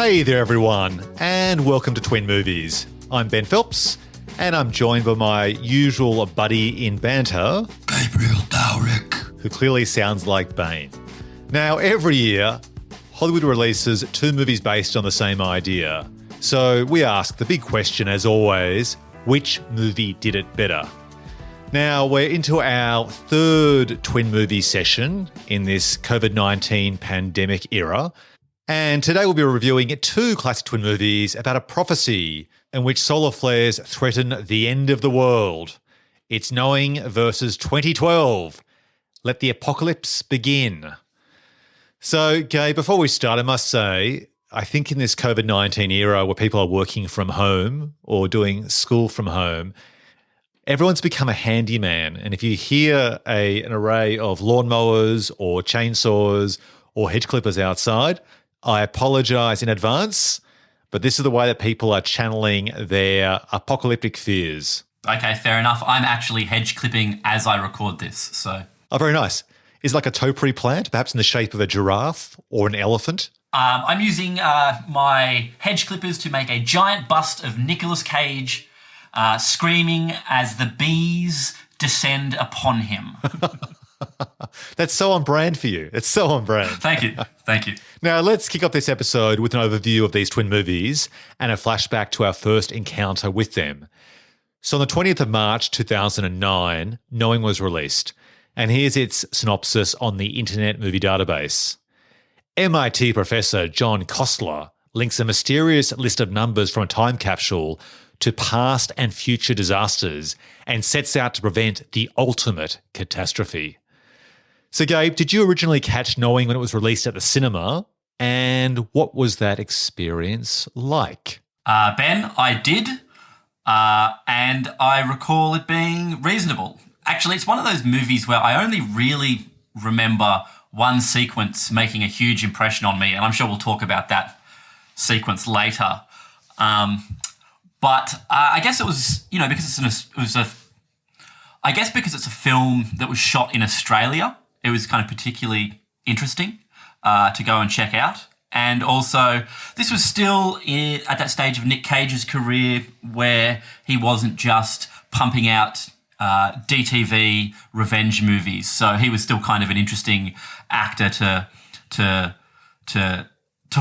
Hey there, everyone, and welcome to Twin Movies. I'm Ben Phelps, and I'm joined by my usual buddy in banter, Gabriel Dowrick, who clearly sounds like Bane. Now, every year, Hollywood releases two movies based on the same idea. So we ask the big question, as always, which movie did it better? Now, we're into our third twin movie session in this COVID-19 pandemic era. And today we'll be reviewing two classic twin movies about a prophecy in which solar flares threaten the end of the world. It's Knowing versus 2012. Let the apocalypse begin. So, Gabe, before we start, I must say, I think in this COVID-19 era where people are working from home or doing school from home, everyone's become a handyman. And if you hear an array of lawnmowers or chainsaws or hedge clippers outside, I apologise in advance, but this is the way that people are channeling their apocalyptic fears. Okay, fair enough. I'm actually hedge clipping as I record this, so. Oh, very nice. Is it like a topiary plant, perhaps in the shape of a giraffe or an elephant? I'm using my hedge clippers to make a giant bust of Nicolas Cage screaming as the bees descend upon him. That's so on brand for you. It's so on brand. Thank you. Thank you. Now, let's kick off this episode with an overview of these twin movies and a flashback to our first encounter with them. So on the 20th of March 2009, Knowing was released. And here's its synopsis on the Internet Movie Database. MIT professor John Kostler links a mysterious list of numbers from a time capsule to past and future disasters and sets out to prevent the ultimate catastrophe. So, Gabe, did you originally catch Knowing when it was released at the cinema? And what was that experience like? Ben, I did, and I recall it being reasonable. Actually, it's one of those movies where I only really remember one sequence making a huge impression on me, and I'm sure we'll talk about that sequence later. But I guess it was, because because it's a film that was shot in Australia, it was kind of particularly interesting to go and check out. And also, this was still at that stage of Nick Cage's career where he wasn't just pumping out DTV revenge movies. So he was still kind of an interesting actor to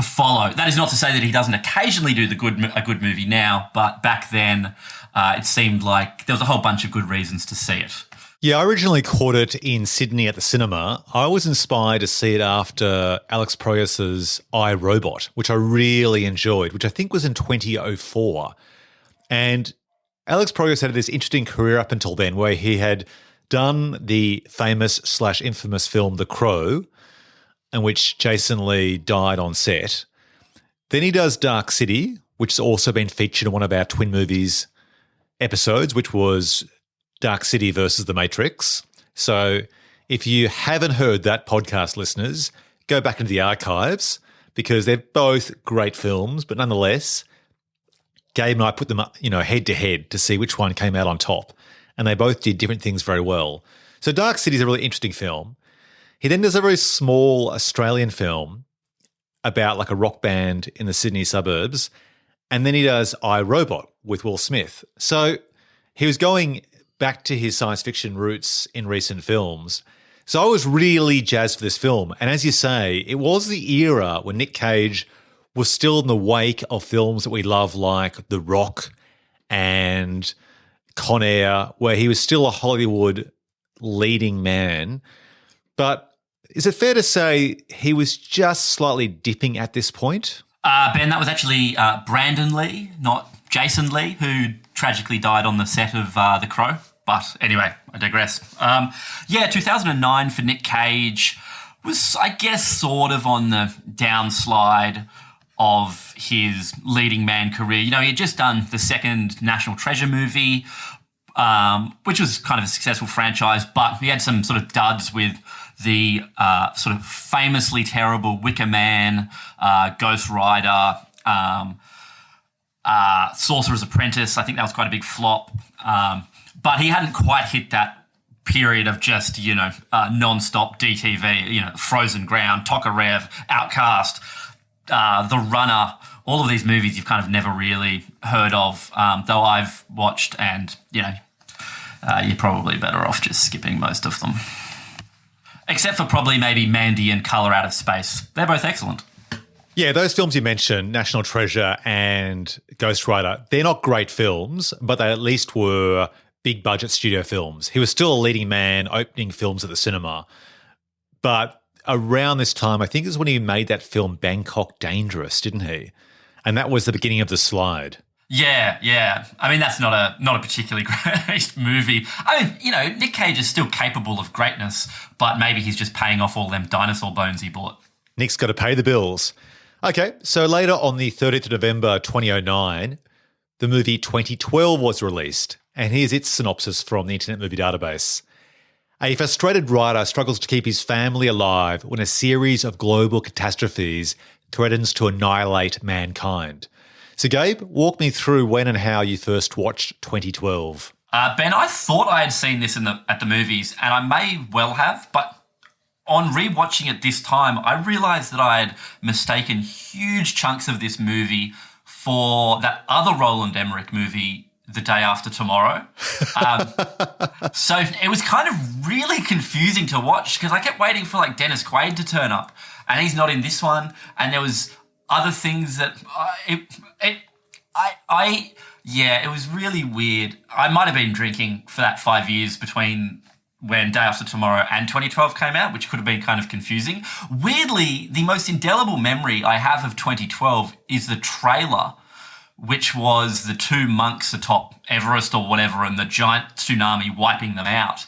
follow. That is not to say that he doesn't occasionally do a good movie now, but back then it seemed like there was a whole bunch of good reasons to see it. Yeah, I originally caught it in Sydney at the cinema. I was inspired to see it after Alex Proyas's I, Robot, which I really enjoyed, which I think was in 2004. And Alex Proyas had this interesting career up until then where he had done the famous/infamous film The Crow, in which Jason Lee died on set. Then he does Dark City, which has also been featured in one of our Twin Movies episodes, which was Dark City versus The Matrix. So if you haven't heard that podcast, listeners, go back into the archives because they're both great films, but nonetheless, Gabe and I put them up, head to head to see which one came out on top. And they both did different things very well. So Dark City is a really interesting film. He then does a very small Australian film about like a rock band in the Sydney suburbs. And then he does I, Robot with Will Smith. So he was going back to his science fiction roots in recent films. So I was really jazzed for this film. And as you say, it was the era when Nick Cage was still in the wake of films that we love like The Rock and Con Air, where he was still a Hollywood leading man. But is it fair to say he was just slightly dipping at this point? Ben, that was actually Brandon Lee, not Jason Lee, who tragically died on the set of The Crow. But anyway, I digress. 2009 for Nick Cage was, I guess, sort of on the downslide of his leading man career. He had just done the second National Treasure movie, which was kind of a successful franchise, but he had some sort of duds with the sort of famously terrible Wicker Man, Ghost Rider, Sorcerer's Apprentice. I think that was quite a big flop. But he hadn't quite hit that period of just, non-stop DTV, Frozen Ground, Tokarev, Outcast, The Runner, all of these movies you've kind of never really heard of, though I've watched, and, you're probably better off just skipping most of them. Except for probably maybe Mandy and Colour Out of Space. They're both excellent. Yeah, those films you mentioned, National Treasure and Ghost Rider, they're not great films, but they at least were big budget studio films. He was still a leading man opening films at the cinema. But around this time, I think is when he made that film Bangkok Dangerous, didn't he? And that was the beginning of the slide. Yeah. I mean, that's not a particularly great movie. I mean, Nick Cage is still capable of greatness, but maybe he's just paying off all them dinosaur bones he bought. Nick's got to pay the bills. Okay, so later on the 30th of November 2009, the movie 2012 was released, and here's its synopsis from the Internet Movie Database. A frustrated writer struggles to keep his family alive when a series of global catastrophes threatens to annihilate mankind. So, Gabe, walk me through when and how you first watched 2012. Ben, I thought I had seen this at the movies, and I may well have, but on rewatching it this time, I realised that I had mistaken huge chunks of this movie for that other Roland Emmerich movie, The Day After Tomorrow. So it was kind of really confusing to watch because I kept waiting for like Dennis Quaid to turn up, and he's not in this one. And there was other things that it was really weird. I might have been drinking for that 5 years between when Day After Tomorrow and 2012 came out, which could have been kind of confusing. Weirdly, the most indelible memory I have of 2012 is the trailer, which was the two monks atop Everest or whatever and the giant tsunami wiping them out.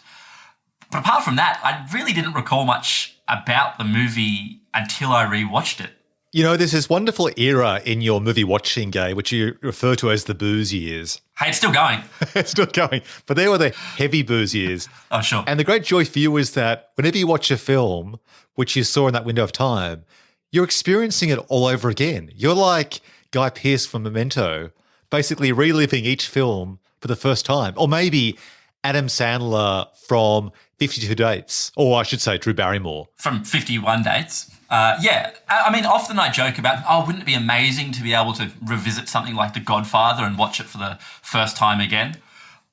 But apart from that, I really didn't recall much about the movie until I rewatched it. You know, there's this wonderful era in your movie watching, Gabe, which you refer to as the booze years. Hey, it's still going. It's still going. But they were the heavy booze years. Oh, sure. And the great joy for you is that whenever you watch a film, which you saw in that window of time, you're experiencing it all over again. You're like Guy Pearce from Memento, basically reliving each film for the first time. Or maybe Adam Sandler from 52 Dates, or I should say Drew Barrymore. From 51 Dates. I mean, often I joke about, wouldn't it be amazing to be able to revisit something like The Godfather and watch it for the first time again?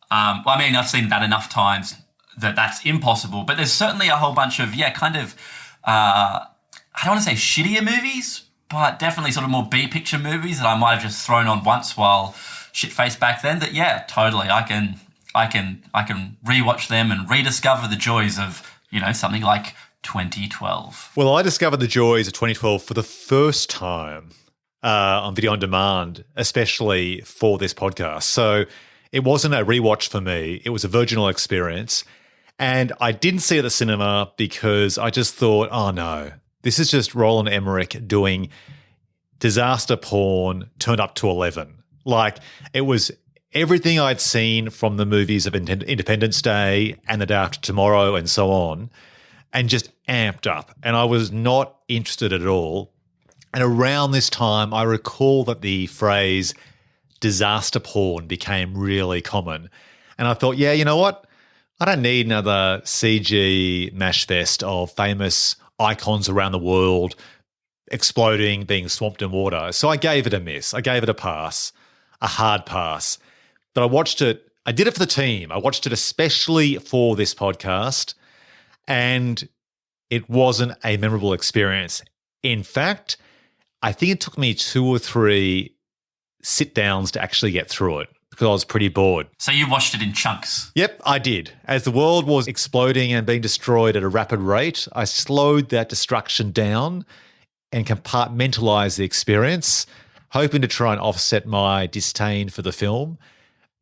I've seen that enough times that that's impossible, but there's certainly a whole bunch of, I don't want to say shittier movies, but definitely sort of more B-picture movies that I might have just thrown on once while shit-faced back then that, yeah, totally, I can rewatch them and rediscover the joys of, something like 2012. Well, I discovered the joys of 2012 for the first time on video on demand, especially for this podcast. So it wasn't a rewatch for me. It was a virginal experience. And I didn't see it at the cinema because I just thought, oh no, this is just Roland Emmerich doing disaster porn turned up to 11. Like, it was everything I'd seen from the movies of Independence Day and The Day After Tomorrow and so on, and just amped up. And I was not interested at all. And around this time, I recall that the phrase disaster porn became really common. And I thought, yeah, you know what? I don't need another CG mash fest of famous icons around the world exploding, being swamped in water. So I gave it a miss. I gave it a pass, a hard pass. But I watched it. I did it for the team. I watched it especially for this podcast. And it wasn't a memorable experience. In fact, I think it took me 2 or 3 sit-downs to actually get through it because I was pretty bored. So you watched it in chunks? Yep, I did. As the world was exploding and being destroyed at a rapid rate, I slowed that destruction down and compartmentalised the experience, hoping to try and offset my disdain for the film.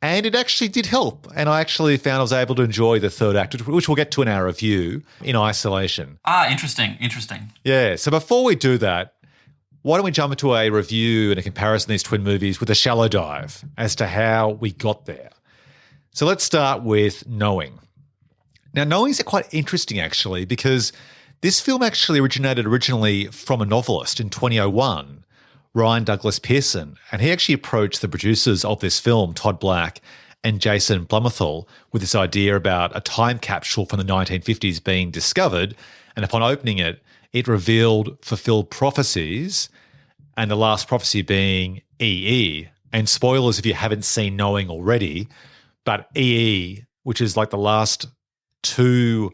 And it actually did help. And I actually found I was able to enjoy the third act, which we'll get to in our review, in isolation. Interesting. Yeah. So before we do that, why don't we jump into a review and a comparison of these twin movies with a shallow dive as to how we got there. So let's start with Knowing. Now, Knowing is quite interesting, actually, because this film actually originated originally from a novelist in 2001, Ryan Douglas Pearson, and he actually approached the producers of this film, Todd Black and Jason Blumenthal, with this idea about a time capsule from the 1950s being discovered, and upon opening it, it revealed fulfilled prophecies and the last prophecy being EE. And spoilers if you haven't seen Knowing already, but EE, which is like the last two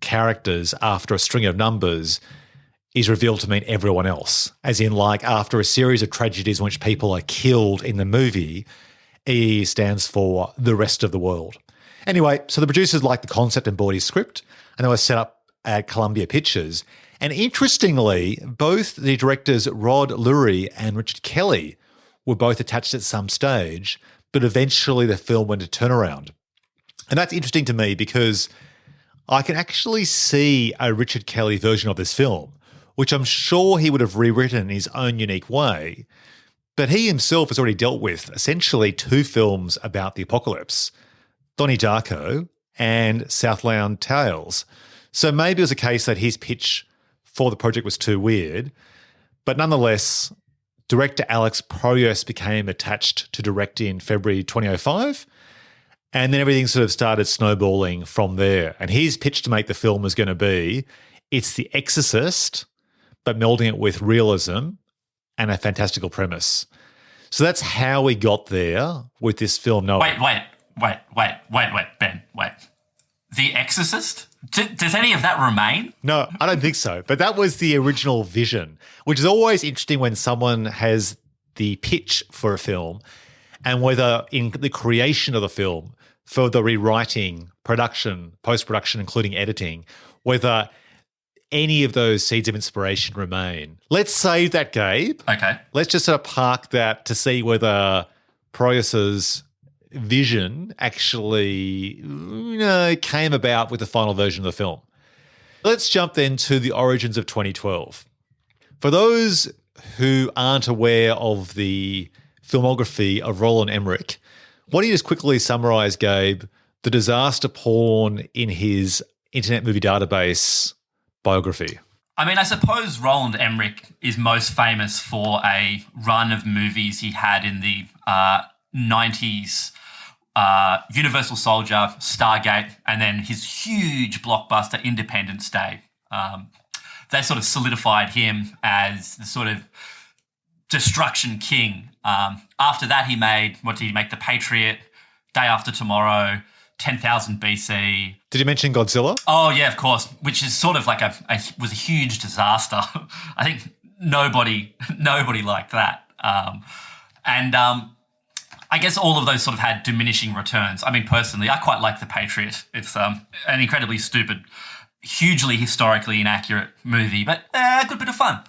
characters after a string of numbers, is revealed to mean everyone else. As in, like, after a series of tragedies in which people are killed in the movie, EE stands for the rest of the world. Anyway, so the producers liked the concept and bought his script, and they were set up at Columbia Pictures. And interestingly, both the directors Rod Lurie and Richard Kelly were both attached at some stage, but eventually the film went to turnaround. And that's interesting to me because I can actually see a Richard Kelly version of this film, which I'm sure he would have rewritten in his own unique way. But he himself has already dealt with essentially two films about the apocalypse, Donnie Darko and Southland Tales. So maybe it was a case that his pitch for the project was too weird. But nonetheless, director Alex Proyas became attached to direct in February 2005. And then everything sort of started snowballing from there. And his pitch to make the film was going to be, it's The Exorcist, but melding it with realism and a fantastical premise. So that's how we got there with this film. No, Wait, Ben, wait. The Exorcist? Does any of that remain? No, I don't think so. But that was the original vision, which is always interesting when someone has the pitch for a film and whether in the creation of the film, for the rewriting, production, post-production, including editing, whether any of those seeds of inspiration remain. Let's save that, Gabe. Okay. Let's just sort of park that to see whether Proyas's vision actually came about with the final version of the film. Let's jump then to the origins of 2012. For those who aren't aware of the filmography of Roland Emmerich, why don't you just quickly summarize, Gabe, the disaster porn in his Internet Movie Database biography? I mean, I suppose Roland Emmerich is most famous for a run of movies he had in the 90s, Universal Soldier, Stargate, and then his huge blockbuster Independence Day. They sort of solidified him as the sort of destruction king. After that, he made, what did he make? The Patriot, Day After Tomorrow, 10,000 BC. Did you mention Godzilla? Oh, yeah, of course, which is sort of like was a huge disaster. I think nobody liked that. I guess all of those sort of had diminishing returns. I mean, personally, I quite like The Patriot. It's an incredibly stupid, hugely historically inaccurate movie, but a good bit of fun.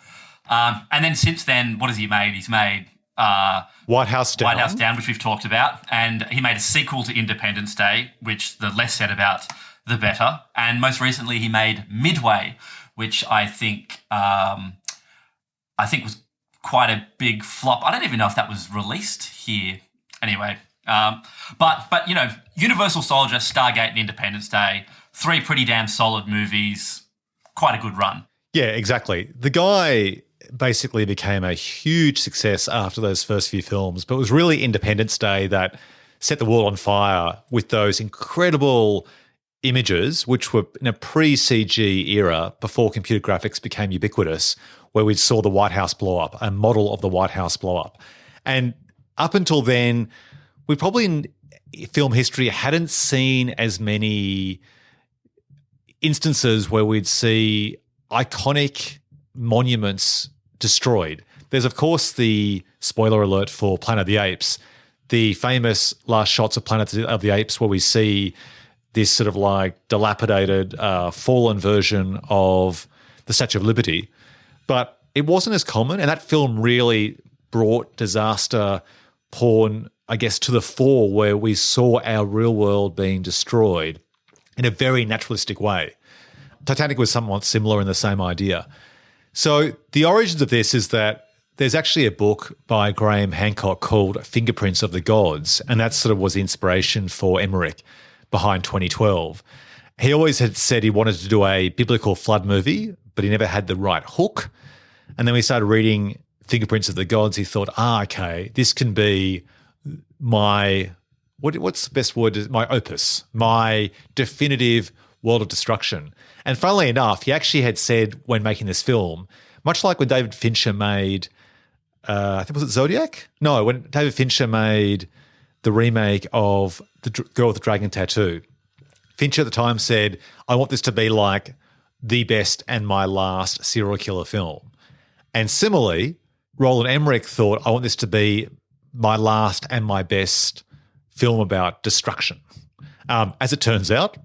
And then since then, what has he made? He's made White House Down. White House Down, which we've talked about. And he made a sequel to Independence Day, which the less said about, the better. And most recently, he made Midway, which I think was quite a big flop. I don't even know if that was released here. Anyway, but you know, Universal Soldier, Stargate, and Independence Day, three pretty damn solid movies. Quite a good run. Yeah, exactly. The guy basically became a huge success after those first few films, but it was really Independence Day that set the world on fire with those incredible images, which were in a pre-CG era before computer graphics became ubiquitous, where we saw the White House blow up, a model of the White House blow up. And up until then, we probably in film history hadn't seen as many instances where we'd see iconic monuments destroyed. There's, of course, the spoiler alert for Planet of the Apes, the famous last shots of Planet of the Apes where we see this sort of like dilapidated, fallen version of the Statue of Liberty. But it wasn't as common, and that film really brought disaster porn, I guess, to the fore, where we saw our real world being destroyed in a very naturalistic way. Titanic was somewhat similar in the same idea. So the origins of this is that there's actually a book by Graham Hancock called Fingerprints of the Gods, and that sort of was the inspiration for Emmerich behind 2012. He always had said he wanted to do a biblical flood movie, but he never had the right hook. And then we started reading Fingerprints of the Gods. He thought, okay, this can be my, what's the best word? My opus, my definitive world of destruction. And funnily enough, he actually had said when making this film, much like when David Fincher made I think, was it Zodiac? No, when David Fincher made the remake of The Girl with the Dragon Tattoo. Fincher at the time said, I want this to be like the best and my last serial killer film. And similarly, Roland Emmerich thought, I want this to be my last and my best film about destruction. As it turns out,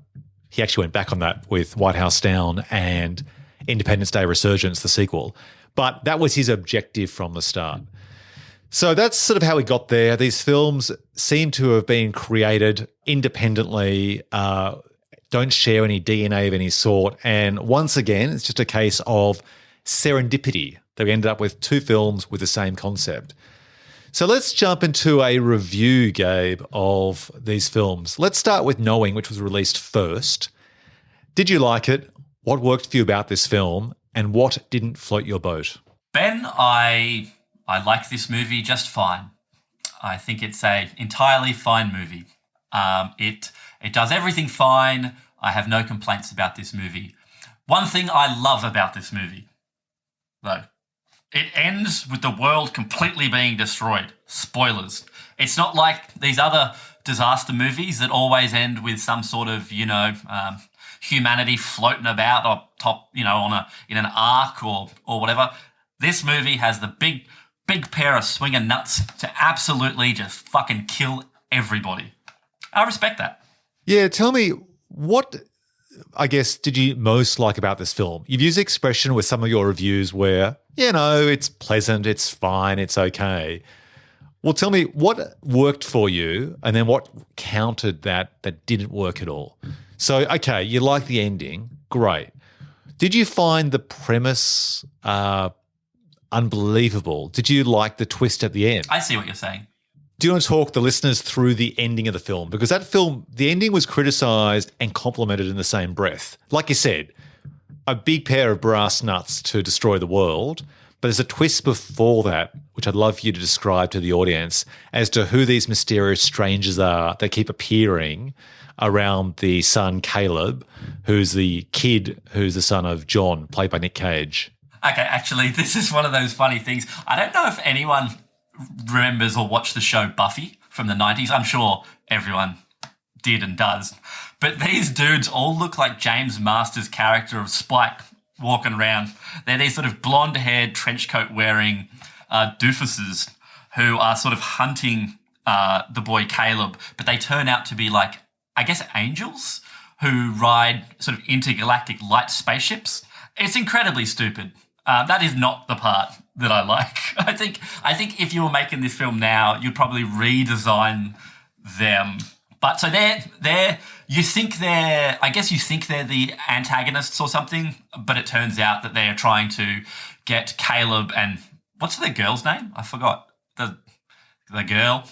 he actually went back on that with White House Down and Independence Day Resurgence, the sequel. But that was his objective from the start. So that's sort of how we got there. These films seem to have been created independently, don't share any DNA of any sort. And once again, it's just a case of serendipity that we ended up with two films with the same concept. So let's jump into a review, Gabe, of these films. Let's start with Knowing, which was released first. Did you like it? What worked for you about this film? And what didn't float your boat? Ben, I like this movie just fine. I think it's a entirely fine movie. It does everything fine. I have no complaints about this movie. One thing I love about this movie, though, it ends with the world completely being destroyed. Spoilers. It's not like these other disaster movies that always end with some sort of, humanity floating about up top, in an ark or whatever. This movie has the big pair of swinging nuts to absolutely just fucking kill everybody. I respect that. Yeah, tell me, what, I guess, did you most like about this film? You've used the expression with some of your reviews where, it's pleasant, it's fine, it's okay. Well, tell me, what worked for you and then what countered that didn't work at all? So, okay, you like the ending. Great. Did you find the premise unbelievable? Did you like the twist at the end? I see what you're saying. Do you want to talk the listeners through the ending of the film? Because that film, the ending was criticised and complimented in the same breath. Like you said, a big pair of brass nuts to destroy the world, but there's a twist before that, which I'd love for you to describe to the audience as to who these mysterious strangers are that keep appearing around the son Caleb, who's the kid who's the son of John, played by Nick Cage. Okay, actually, this is one of those funny things. I don't know if anyone remembers or watched the show Buffy from the 90s. I'm sure everyone did and does. But these dudes all look like James Master's character of Spike walking around. They're these sort of blonde-haired, trench coat-wearing doofuses who are sort of hunting the boy Caleb, but they turn out to be like, I guess, angels who ride sort of intergalactic light spaceships. It's incredibly stupid. That is not the part that I like. I think if you were making this film now, you'd probably redesign them. But so you think they're the antagonists or something, but it turns out that they are trying to get Caleb and what's the girl's name? I forgot. The girl,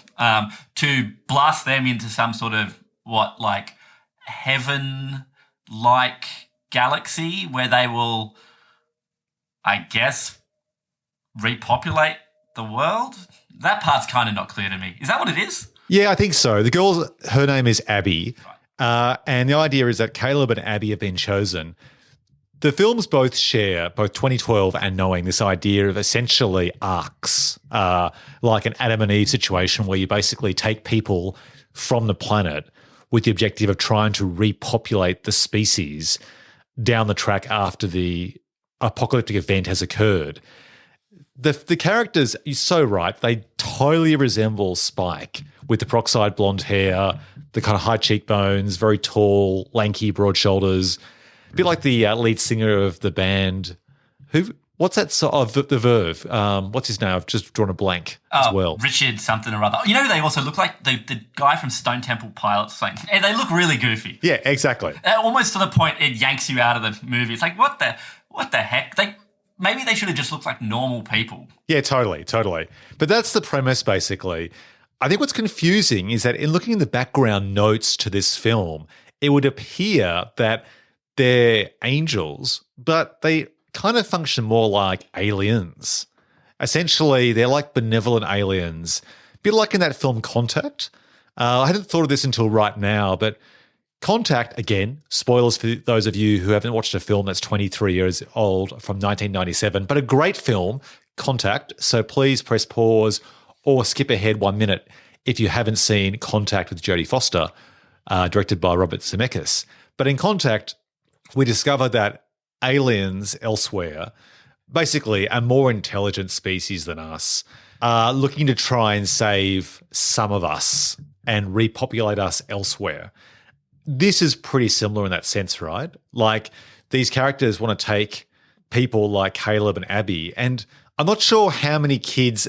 to blast them into some sort of heaven-like galaxy where they will, I guess, repopulate the world. That part's kind of not clear to me. Is that what it is? Yeah, I think so. The girl, her name is Abby, and the idea is that Caleb and Abby have been chosen. The films both share, both 2012 and Knowing, this idea of essentially arcs, like an Adam and Eve situation where you basically take people from the planet with the objective of trying to repopulate the species down the track after the apocalyptic event has occurred. The characters, you're so right, they totally resemble Spike with the peroxide blonde hair, the kind of high cheekbones, very tall, lanky, broad shoulders. A bit like the lead singer of the band. What's that? The Verve. What's his name? I've just drawn a blank as well. Richard something or other. You know who they also look like? The guy from Stone Temple Pilots. And they look really goofy. Yeah, exactly. Almost to the point it yanks you out of the movie. It's like, what the heck? Maybe they should have just looked like normal people. Yeah, totally. But that's the premise, basically. I think what's confusing is that in looking in the background notes to this film, it would appear that they're angels, but they kind of function more like aliens. Essentially, they're like benevolent aliens. A bit like in that film Contact. I hadn't thought of this until right now, but Contact, again, spoilers for those of you who haven't watched a film that's 23 years old from 1997, but a great film, Contact, so please press pause or skip ahead 1 minute if you haven't seen Contact with Jodie Foster, directed by Robert Zemeckis. But in Contact, we discover that aliens elsewhere, basically a more intelligent species than us, are looking to try and save some of us and repopulate us elsewhere. This is pretty similar in that sense, right? Like, these characters want to take people like Caleb and Abby, and I'm not sure how many kids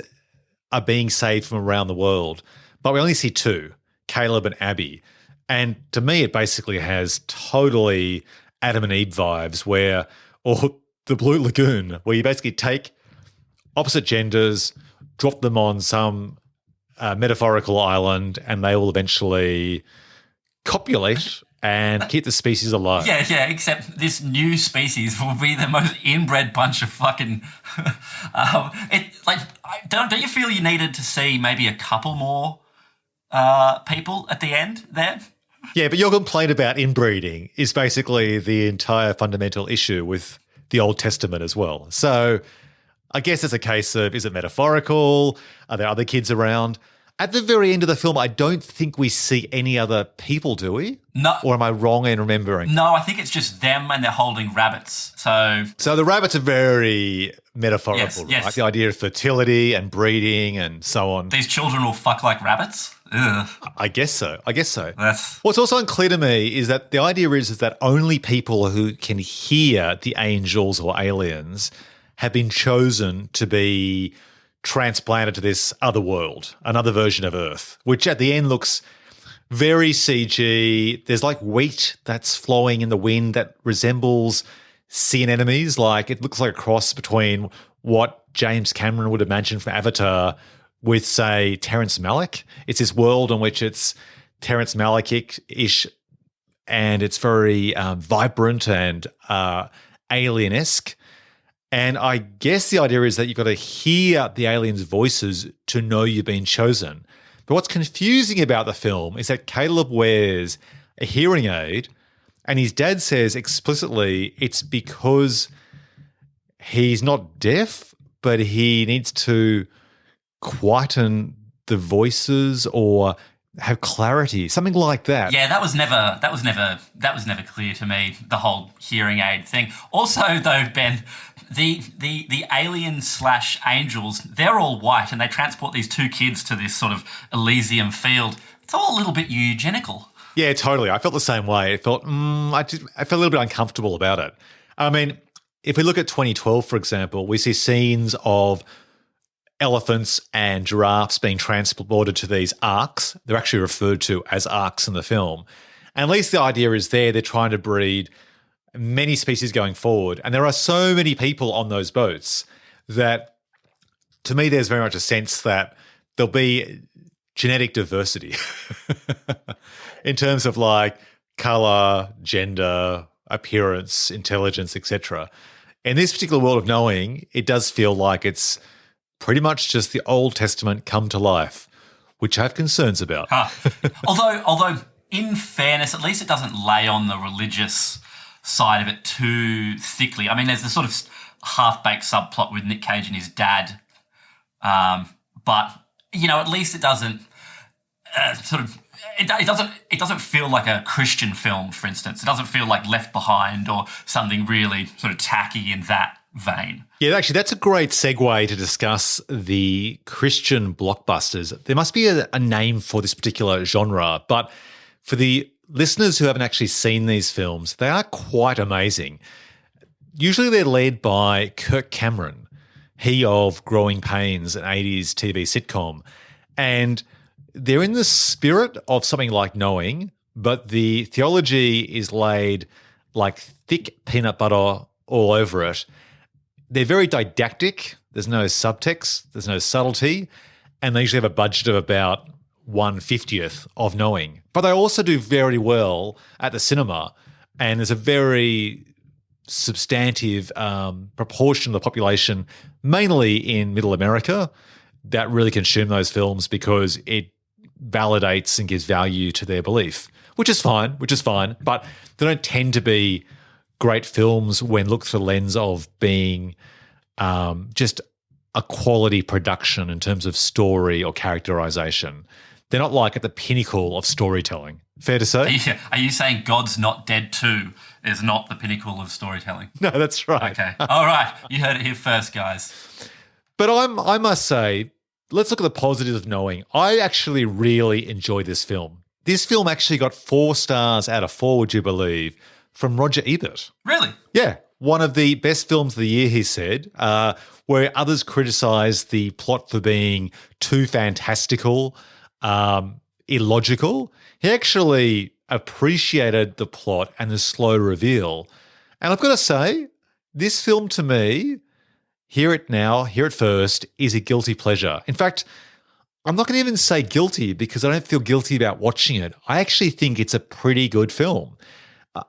are being saved from around the world, but we only see two, Caleb and Abby. And to me, it basically has totally Adam and Eve vibes or the Blue Lagoon, where you basically take opposite genders, drop them on some metaphorical island, and they will eventually copulate and keep the species alive. Yeah, except this new species will be the most inbred bunch of fucking... don't you feel you needed to see maybe a couple more people at the end there? Yeah, but your complaint about inbreeding is basically the entire fundamental issue with the Old Testament as well. So I guess it's a case of, is it metaphorical? Are there other kids around? At the very end of the film, I don't think we see any other people, do we? No. Or am I wrong in remembering? No, I think it's just them and they're holding rabbits. So the rabbits are very metaphorical, Yes, right? yes. The idea of fertility and breeding and so on. these children will fuck like rabbits? Ugh. I guess so. That's... What's also unclear to me is that the idea is that only people who can hear the angels or aliens have been chosen to be transplanted to this other world, another version of Earth, which at the end looks very CG. There's like wheat that's flowing in the wind that resembles sea anemones. Like, it looks like a cross between what James Cameron would imagine from Avatar with, say, Terrence Malick. It's this world in which it's Terrence Malick-ish, and it's very vibrant and alien-esque. And I guess the idea is that you've got to hear the aliens' voices to know you've been chosen. But what's confusing about the film is that Caleb wears a hearing aid, and his dad says explicitly it's because he's not deaf, but he needs to quieten the voices or have clarity, something like that. Yeah, that was never clear to me, the whole hearing aid thing. Also, though, Ben, the alien/angels, they're all white and they transport these two kids to this sort of Elysium field. It's all a little bit eugenical. Yeah, totally. I felt the same way. I felt a little bit uncomfortable about it. I mean, if we look at 2012, for example, we see scenes of elephants and giraffes being transported to these arks. They're actually referred to as arks in the film. And at least the idea is they're trying to breed many species going forward. And there are so many people on those boats that, to me, there's very much a sense that there'll be genetic diversity in terms of like color, gender, appearance, intelligence, etc. In this particular world of knowing, it does feel like it's pretty much just the Old Testament come to life, which I have concerns about. Although, in fairness, at least it doesn't lay on the religious side of it too thickly. I mean, there's the sort of half-baked subplot with Nick Cage and his dad, but at least it doesn't It doesn't feel like a Christian film, for instance. It doesn't feel like Left Behind or something really sort of tacky in that vein. Yeah, actually, that's a great segue to discuss the Christian blockbusters. There must be a name for this particular genre, but for the listeners who haven't actually seen these films, they are quite amazing. Usually they're led by Kirk Cameron, he of Growing Pains, an 80s TV sitcom, and they're in the spirit of something like Knowing, but the theology is laid like thick peanut butter all over it. They're very didactic. There's no subtext. There's no subtlety. And they usually have a budget of about 1/50th of Knowing. But they also do very well at the cinema. And there's a very substantive proportion of the population, mainly in Middle America, that really consume those films because it validates and gives value to their belief, which is fine. But they don't tend to be great films when looked through the lens of being just a quality production in terms of story or characterization. They're not like at the pinnacle of storytelling. Fair to say? Are you saying God's Not Dead 2 is not the pinnacle of storytelling? No, that's right. Okay. All right. You heard it here first, guys. But I must say, let's look at the positives of knowing. I actually really enjoyed this film. This film actually got 4 stars out of 4, would you believe, from Roger Ebert. Really? Yeah. One of the best films of the year, he said, where others criticised the plot for being too fantastical, illogical. He actually appreciated the plot and the slow reveal. And I've got to say, this film to me, hear it now, hear it first, is a guilty pleasure. In fact, I'm not going to even say guilty because I don't feel guilty about watching it. I actually think it's a pretty good film.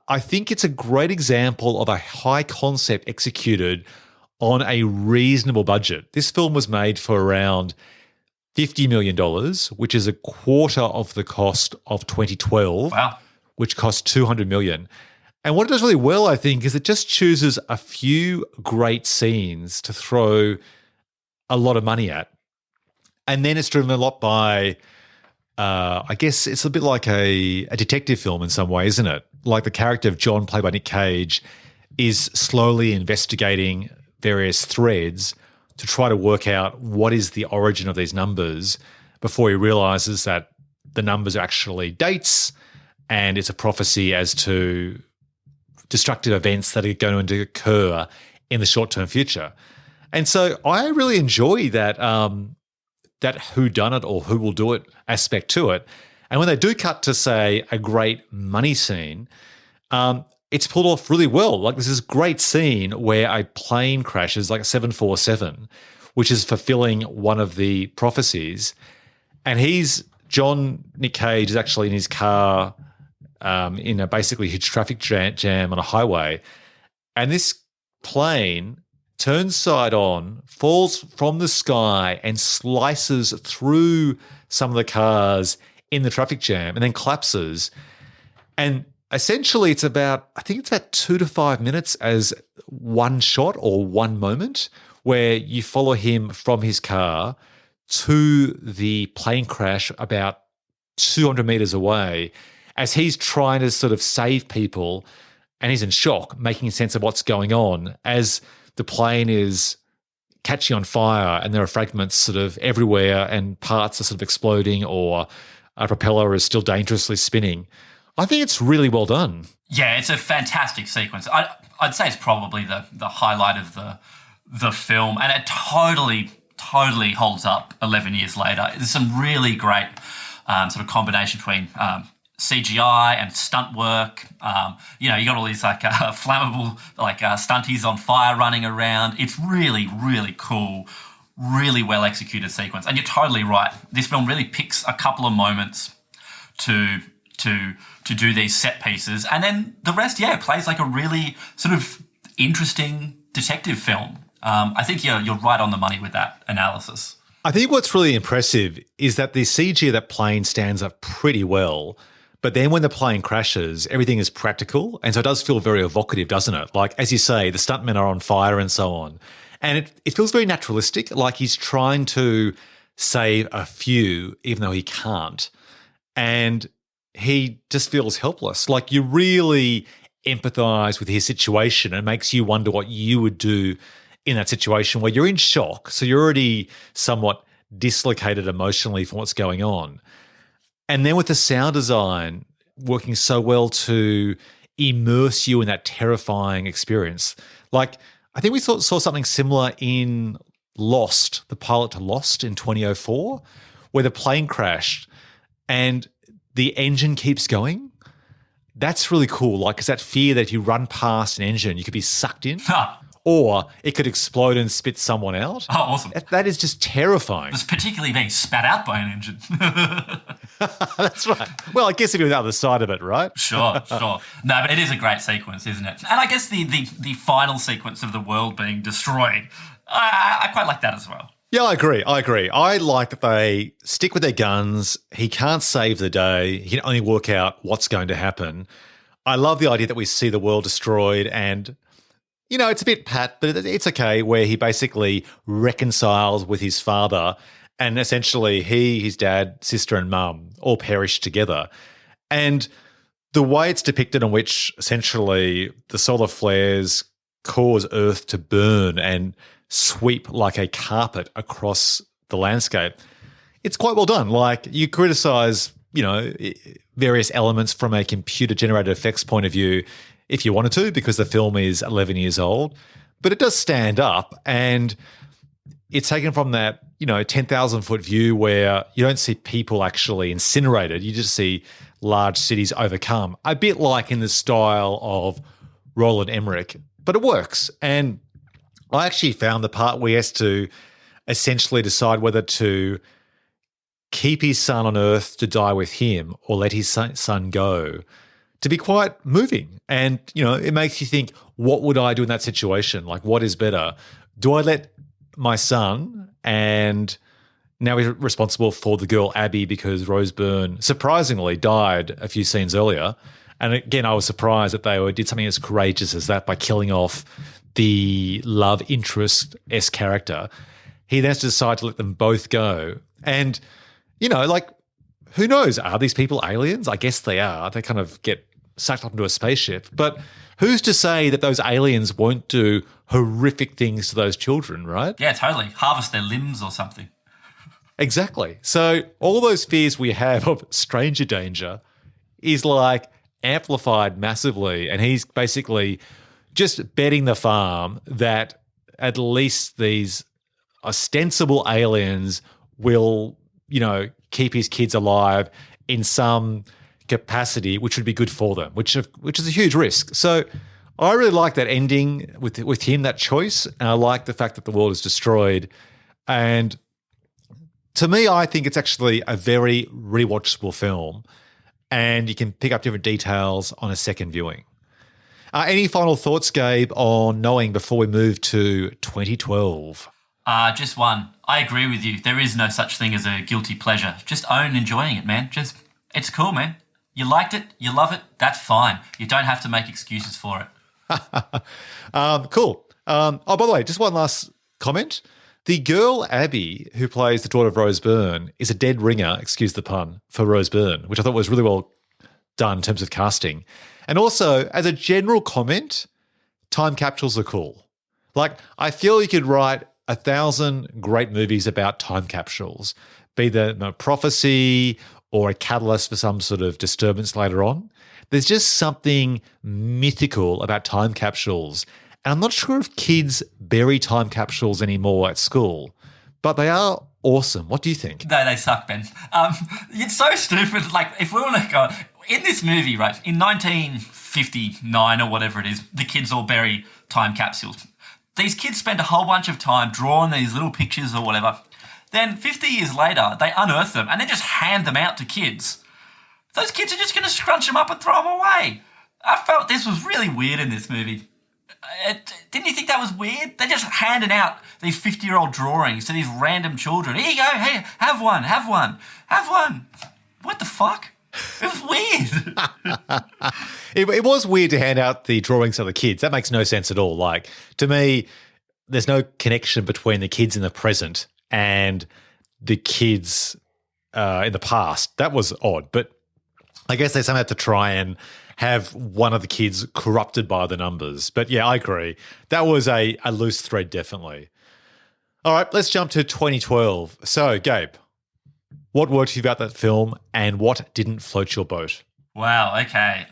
I think it's a great example of a high concept executed on a reasonable budget. This film was made for around $50 million, which is a quarter of the cost of 2012, Wow. which cost $200 million. And what it does really well, I think, is it just chooses a few great scenes to throw a lot of money at. And then it's driven a lot by, I guess it's a bit like a detective film in some way, isn't it? Like the character of John, played by Nick Cage, is slowly investigating various threads to try to work out what is the origin of these numbers before he realizes that the numbers are actually dates and it's a prophecy as to destructive events that are going to occur in the short-term future. And so I really enjoy that that whodunit or who will do it aspect to it. And when they do cut to, say, a great money scene, it's pulled off really well. Like there's this great scene where a plane crashes, like a 747, which is fulfilling one of the prophecies. And Nick Cage is actually in his car in a basically huge traffic jam on a highway. And this plane turns side on, falls from the sky and slices through some of the cars in the traffic jam and then collapses. And essentially it's about 2 to 5 minutes as one shot or one moment where you follow him from his car to the plane crash about 200 meters away as he's trying to sort of save people and he's in shock, making sense of what's going on as the plane is catching on fire and there are fragments sort of everywhere and parts are sort of exploding or a propeller is still dangerously spinning. I think it's really well done. Yeah, it's a fantastic sequence. I'd say it's probably the highlight of the film, and it totally holds up 11 years later. There's some really great sort of combination between CGI and stunt work. You got all these like flammable stunties on fire running around. It's really, really cool, really well executed sequence. And you're totally right. This film really picks a couple of moments to do these set pieces, and then the rest, plays like a really sort of interesting detective film. I think you're right on the money with that analysis. I think what's really impressive is that the CG of that plane stands up pretty well. But then when the plane crashes, everything is practical. And so it does feel very evocative, doesn't it? Like, as you say, the stuntmen are on fire and so on. And it feels very naturalistic, like he's trying to save a few, even though he can't. And he just feels helpless. Like you really empathize with his situation and it makes you wonder what you would do in that situation where you're in shock. So you're already somewhat dislocated emotionally from what's going on. And then with the sound design working so well to immerse you in that terrifying experience. Like, I think we saw something similar in Lost, the pilot to Lost in 2004, where the plane crashed and the engine keeps going. That's really cool. Like, it's that fear that if you run past an engine, you could be sucked in. Or it could explode and spit someone out. Oh, awesome. That is just terrifying. It's particularly being spat out by an engine. That's right. Well, I guess if you're on the other side of it, right? Sure. No, but it is a great sequence, isn't it? And I guess the final sequence of the world being destroyed, I quite like that as well. Yeah, I agree. I like that they stick with their guns. He can't save the day. He can only work out what's going to happen. I love the idea that we see the world destroyed and it's a bit pat, but it's okay, where he basically reconciles with his father and essentially he, his dad, sister and mum all perish together. And the way it's depicted in which essentially the solar flares cause Earth to burn and sweep like a carpet across the landscape, it's quite well done. Like, you criticize, various elements from a computer-generated effects point of view if you wanted to, because the film is 11 years old, but it does stand up, and it's taken from that, 10,000-foot view where you don't see people actually incinerated. You just see large cities overcome, a bit like in the style of Roland Emmerich, but it works. And I actually found the part where he has to essentially decide whether to keep his son on Earth to die with him or let his son go to be quite moving. And, it makes you think, what would I do in that situation? Like, what is better? Do I let my son, and now he's responsible for the girl Abby because Rose Byrne surprisingly died a few scenes earlier. And again, I was surprised that they did something as courageous as that by killing off the love interest-esque character. He then has to decide to let them both go. And, who knows? Are these people aliens? I guess they are. They kind of get sucked up into a spaceship. But who's to say that those aliens won't do horrific things to those children, right? Yeah, totally. Harvest their limbs or something. Exactly. So all those fears we have of stranger danger is like amplified massively. And he's basically just betting the farm that at least these ostensible aliens will, keep his kids alive in some capacity, which would be good for them, which is a huge risk. So I really like that ending with him, that choice. And I like the fact that the world is destroyed. And to me, I think it's actually a very rewatchable film, and you can pick up different details on a second viewing. Any final thoughts, Gabe, on Knowing before we move to 2012? Just one. I agree with you. There is no such thing as a guilty pleasure. Just own enjoying it, man. It's cool, man. You liked it, you love it, that's fine. You don't have to make excuses for it. Cool. By the way, just one last comment. The girl, Abby, who plays the daughter of Rose Byrne, is a dead ringer, excuse the pun, for Rose Byrne, which I thought was really well done in terms of casting. And also, as a general comment, time capsules are cool. Like, I feel you could write 1,000 great movies about time capsules, be the prophecy or a catalyst for some sort of disturbance later on. There's just something mythical about time capsules. And I'm not sure if kids bury time capsules anymore at school, but they are awesome. What do you think? No, they suck, Ben. It's so stupid. Like, if we want to go in this movie, right, in 1959 or whatever it is, the kids all bury time capsules. These kids spend a whole bunch of time drawing these little pictures or whatever. Then 50 years later, they unearth them and then just hand them out to kids. Those kids are just going to scrunch them up and throw them away. I felt this was really weird in this movie. Didn't you think that was weird? They're just handing out these 50-year-old drawings to these random children. Here you go. Hey, have one. What the fuck? It was weird. It was weird to hand out the drawings to the kids. That makes no sense at all. Like, to me, there's no connection between the kids in the present and the kids in the past. That was odd. But I guess they somehow had to try and have one of the kids corrupted by the numbers. But yeah, I agree. That was a loose thread, definitely. All right, let's jump to 2012. So, Gabe, what worked for you about that film and what didn't float your boat? Wow, okay.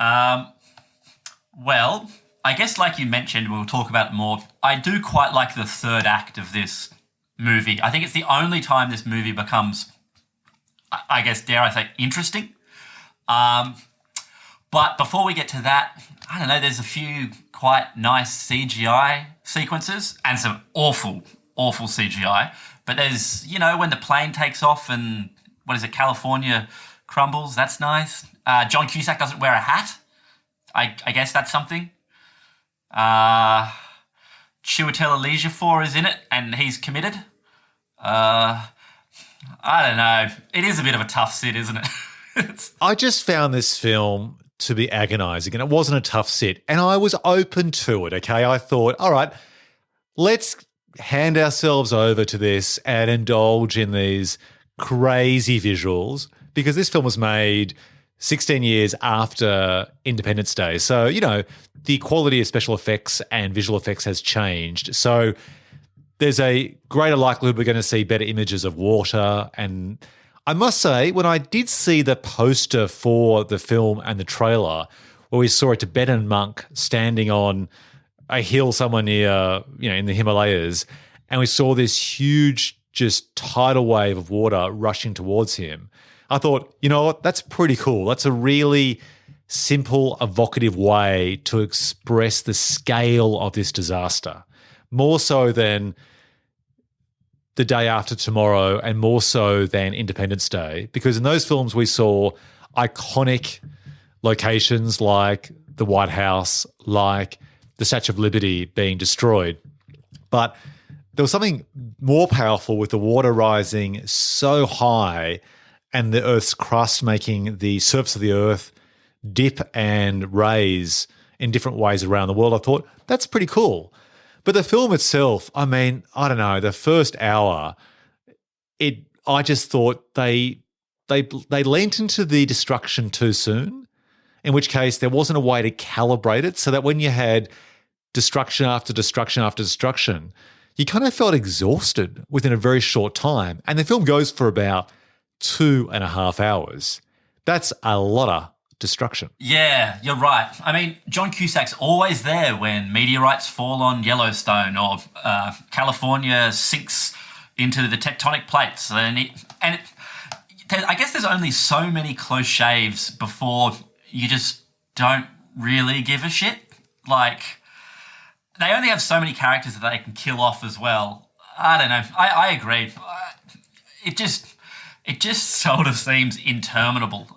Well, I guess like you mentioned, we'll talk about it more. I do quite like the third act of this movie. I think it's the only time this movie becomes, I guess, dare I say, interesting. But before we get to that, I don't know, there's a few quite nice CGI sequences and some awful CGI. But there's, when the plane takes off and, California crumbles, that's nice. John Cusack doesn't wear a hat. I guess that's something. Chiwetel Ejiofor is in it and he's committed. I don't know. It is a bit of a tough sit, isn't it? I just found this film to be agonizing and it wasn't a tough sit. And I was open to it, okay? I thought, all right, let's hand ourselves over to this and indulge in these crazy visuals because this film was made 16 years after Independence Day. So, the quality of special effects and visual effects has changed. So there's a greater likelihood we're going to see better images of water. And I must say, when I did see the poster for the film and the trailer, where we saw a Tibetan monk standing on a hill somewhere near, in the Himalayas, and we saw this huge, just tidal wave of water rushing towards him, I thought, you know what, that's pretty cool. That's a really simple, evocative way to express the scale of this disaster, more so than The Day After Tomorrow and more so than Independence Day, because in those films we saw iconic locations like the White House, like the Statue of Liberty being destroyed. But there was something more powerful with the water rising so high and the Earth's crust making the surface of the Earth dip and raise in different ways around the world. I thought, that's pretty cool. But the film itself, I mean, I don't know, the first hour, I just thought they leant into the destruction too soon, in which case there wasn't a way to calibrate it so that when you had destruction after destruction after destruction, you kind of felt exhausted within a very short time. And the film goes for about 2.5 hours. That's a lot of destruction. Yeah, you're right. I mean, John Cusack's always there when meteorites fall on Yellowstone or California sinks into the tectonic plates. I guess there's only so many close shaves before you just don't really give a shit. Like, they only have so many characters that they can kill off as well. I don't know. I agree. It just sort of seems interminable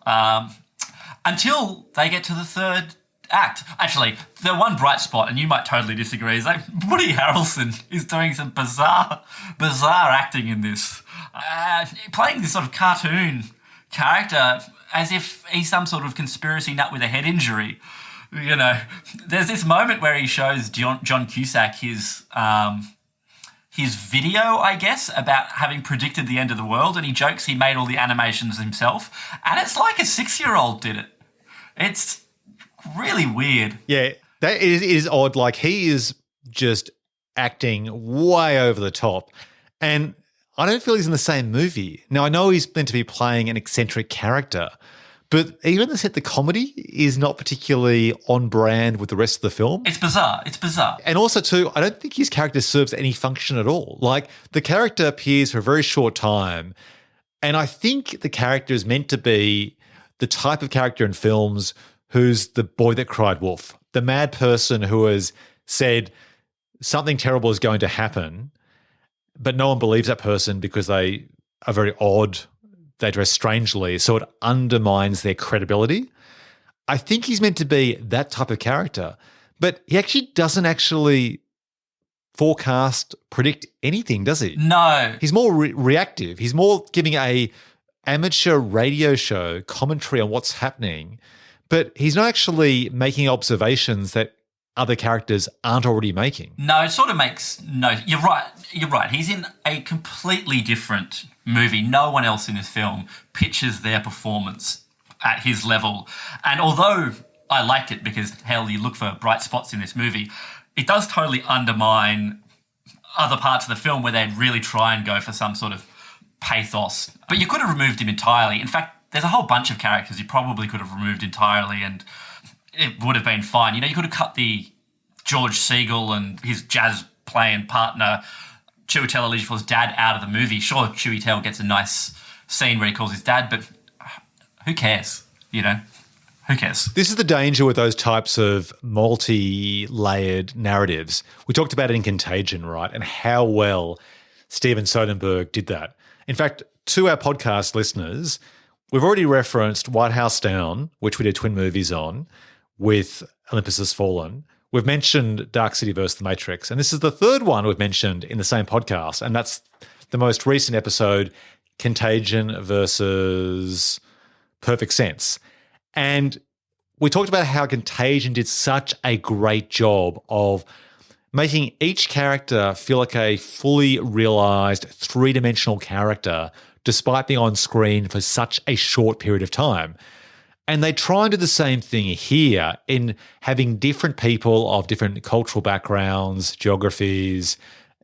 until they get to the third act. Actually, the one bright spot, and you might totally disagree, is like Woody Harrelson is doing some bizarre acting in this, playing this sort of cartoon character as if he's some sort of conspiracy nut with a head injury. There's this moment where he shows John Cusack his video, I guess, about having predicted the end of the world, and he jokes he made all the animations himself, and it's like a 6-year-old did it. It's really weird. Yeah, that is odd. Like, he is just acting way over the top, and I don't feel he's in the same movie. Now, I know he's meant to be playing an eccentric character, but even the comedy is not particularly on brand with the rest of the film. It's bizarre. And also, too, I don't think his character serves any function at all. Like, the character appears for a very short time, and I think the character is meant to be the type of character in films who's the boy that cried wolf, the mad person who has said something terrible is going to happen, but no one believes that person because they are very odd, they dress strangely, so it undermines their credibility. I think he's meant to be that type of character, but he actually doesn't forecast, predict anything, does he? No. He's more reactive. He's more giving a amateur radio show commentary on what's happening, but he's not actually making observations that other characters aren't already making. No, it sort of makes no. You're right. He's in a completely different movie. No one else in this film pitches their performance at his level. And although I liked it because, hell, you look for bright spots in this movie, it does totally undermine other parts of the film where they'd really try and go for some sort of pathos. But you could have removed him entirely. In fact, there's a whole bunch of characters you probably could have removed entirely and it would have been fine. You could have cut the George Segal and his jazz playing partner, Chiwetel Ejiofor's dad, out of the movie. Sure, Chiwetel gets a nice scene where he calls his dad, but who cares? Who cares? This is the danger with those types of multi-layered narratives. We talked about it in Contagion, right? And how well Steven Soderbergh did that. In fact, to our podcast listeners, we've already referenced White House Down, which we did twin movies on, with Olympus Has Fallen. We've mentioned Dark City vs. The Matrix, and this is the third one we've mentioned in the same podcast, and that's the most recent episode, Contagion versus Perfect Sense. And we talked about how Contagion did such a great job of making each character feel like a fully realized three-dimensional character despite being on screen for such a short period of time. And they try and do the same thing here in having different people of different cultural backgrounds, geographies,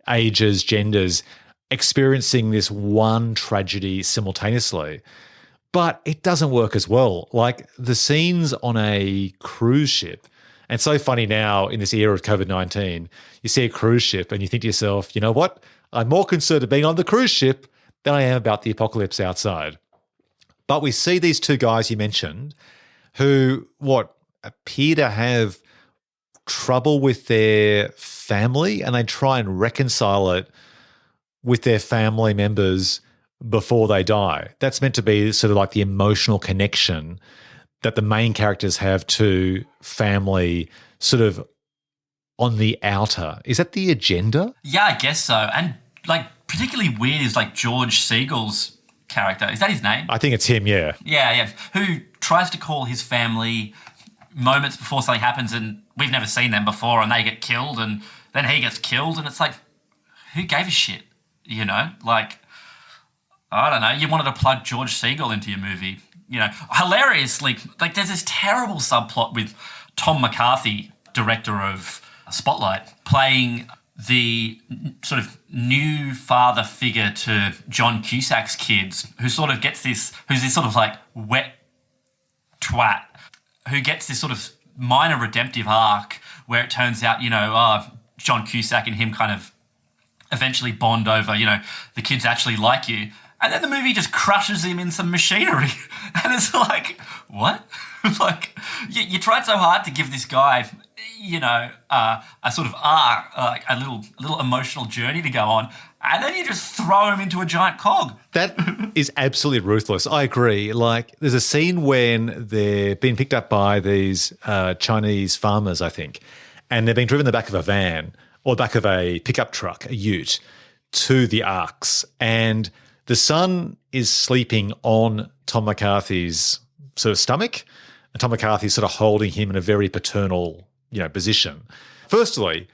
ages, genders, experiencing this one tragedy simultaneously. But it doesn't work as well. Like the scenes on a cruise ship, and it's so funny now in this era of COVID-19, you see a cruise ship and you think to yourself, you know what? I'm more concerned of being on the cruise ship than I am about the apocalypse outside. But we see these two guys you mentioned who, appear to have trouble with their family, and they try and reconcile it with their family members before they die. That's meant to be sort of like the emotional connection that the main characters have to family sort of on the outer. Is that the agenda? Yeah, I guess so. And like particularly weird is like George Siegel's character. Is that his name? I think it's him, yeah. Yeah. Who tries to call his family moments before something happens, and we've never seen them before, and they get killed, and then he gets killed, and it's like, who gave a shit? You know, like, I don't know. You wanted to plug George Siegel into your movie. You know, hilariously, like there's this terrible subplot with Tom McCarthy, director of Spotlight, playing the sort of new father figure to John Cusack's kids, who sort of gets this, who's this sort of like wet twat, who gets this sort of minor redemptive arc where it turns out, John Cusack and him kind of eventually bond over, the kids actually like you. And then the movie just crushes him in some machinery. And it's like, what? Like, you tried so hard to give this guy, a sort of arc, like a little emotional journey to go on, and then you just throw him into a giant cog. That is absolutely ruthless. I agree. Like, there's a scene when they're being picked up by these Chinese farmers, I think, and they're being driven in the back of a van or the back of a pickup truck, a ute, to the Arcs. And the son is sleeping on Tom McCarthy's sort of stomach, and Tom McCarthy's sort of holding him in a very paternal, position. Firstly,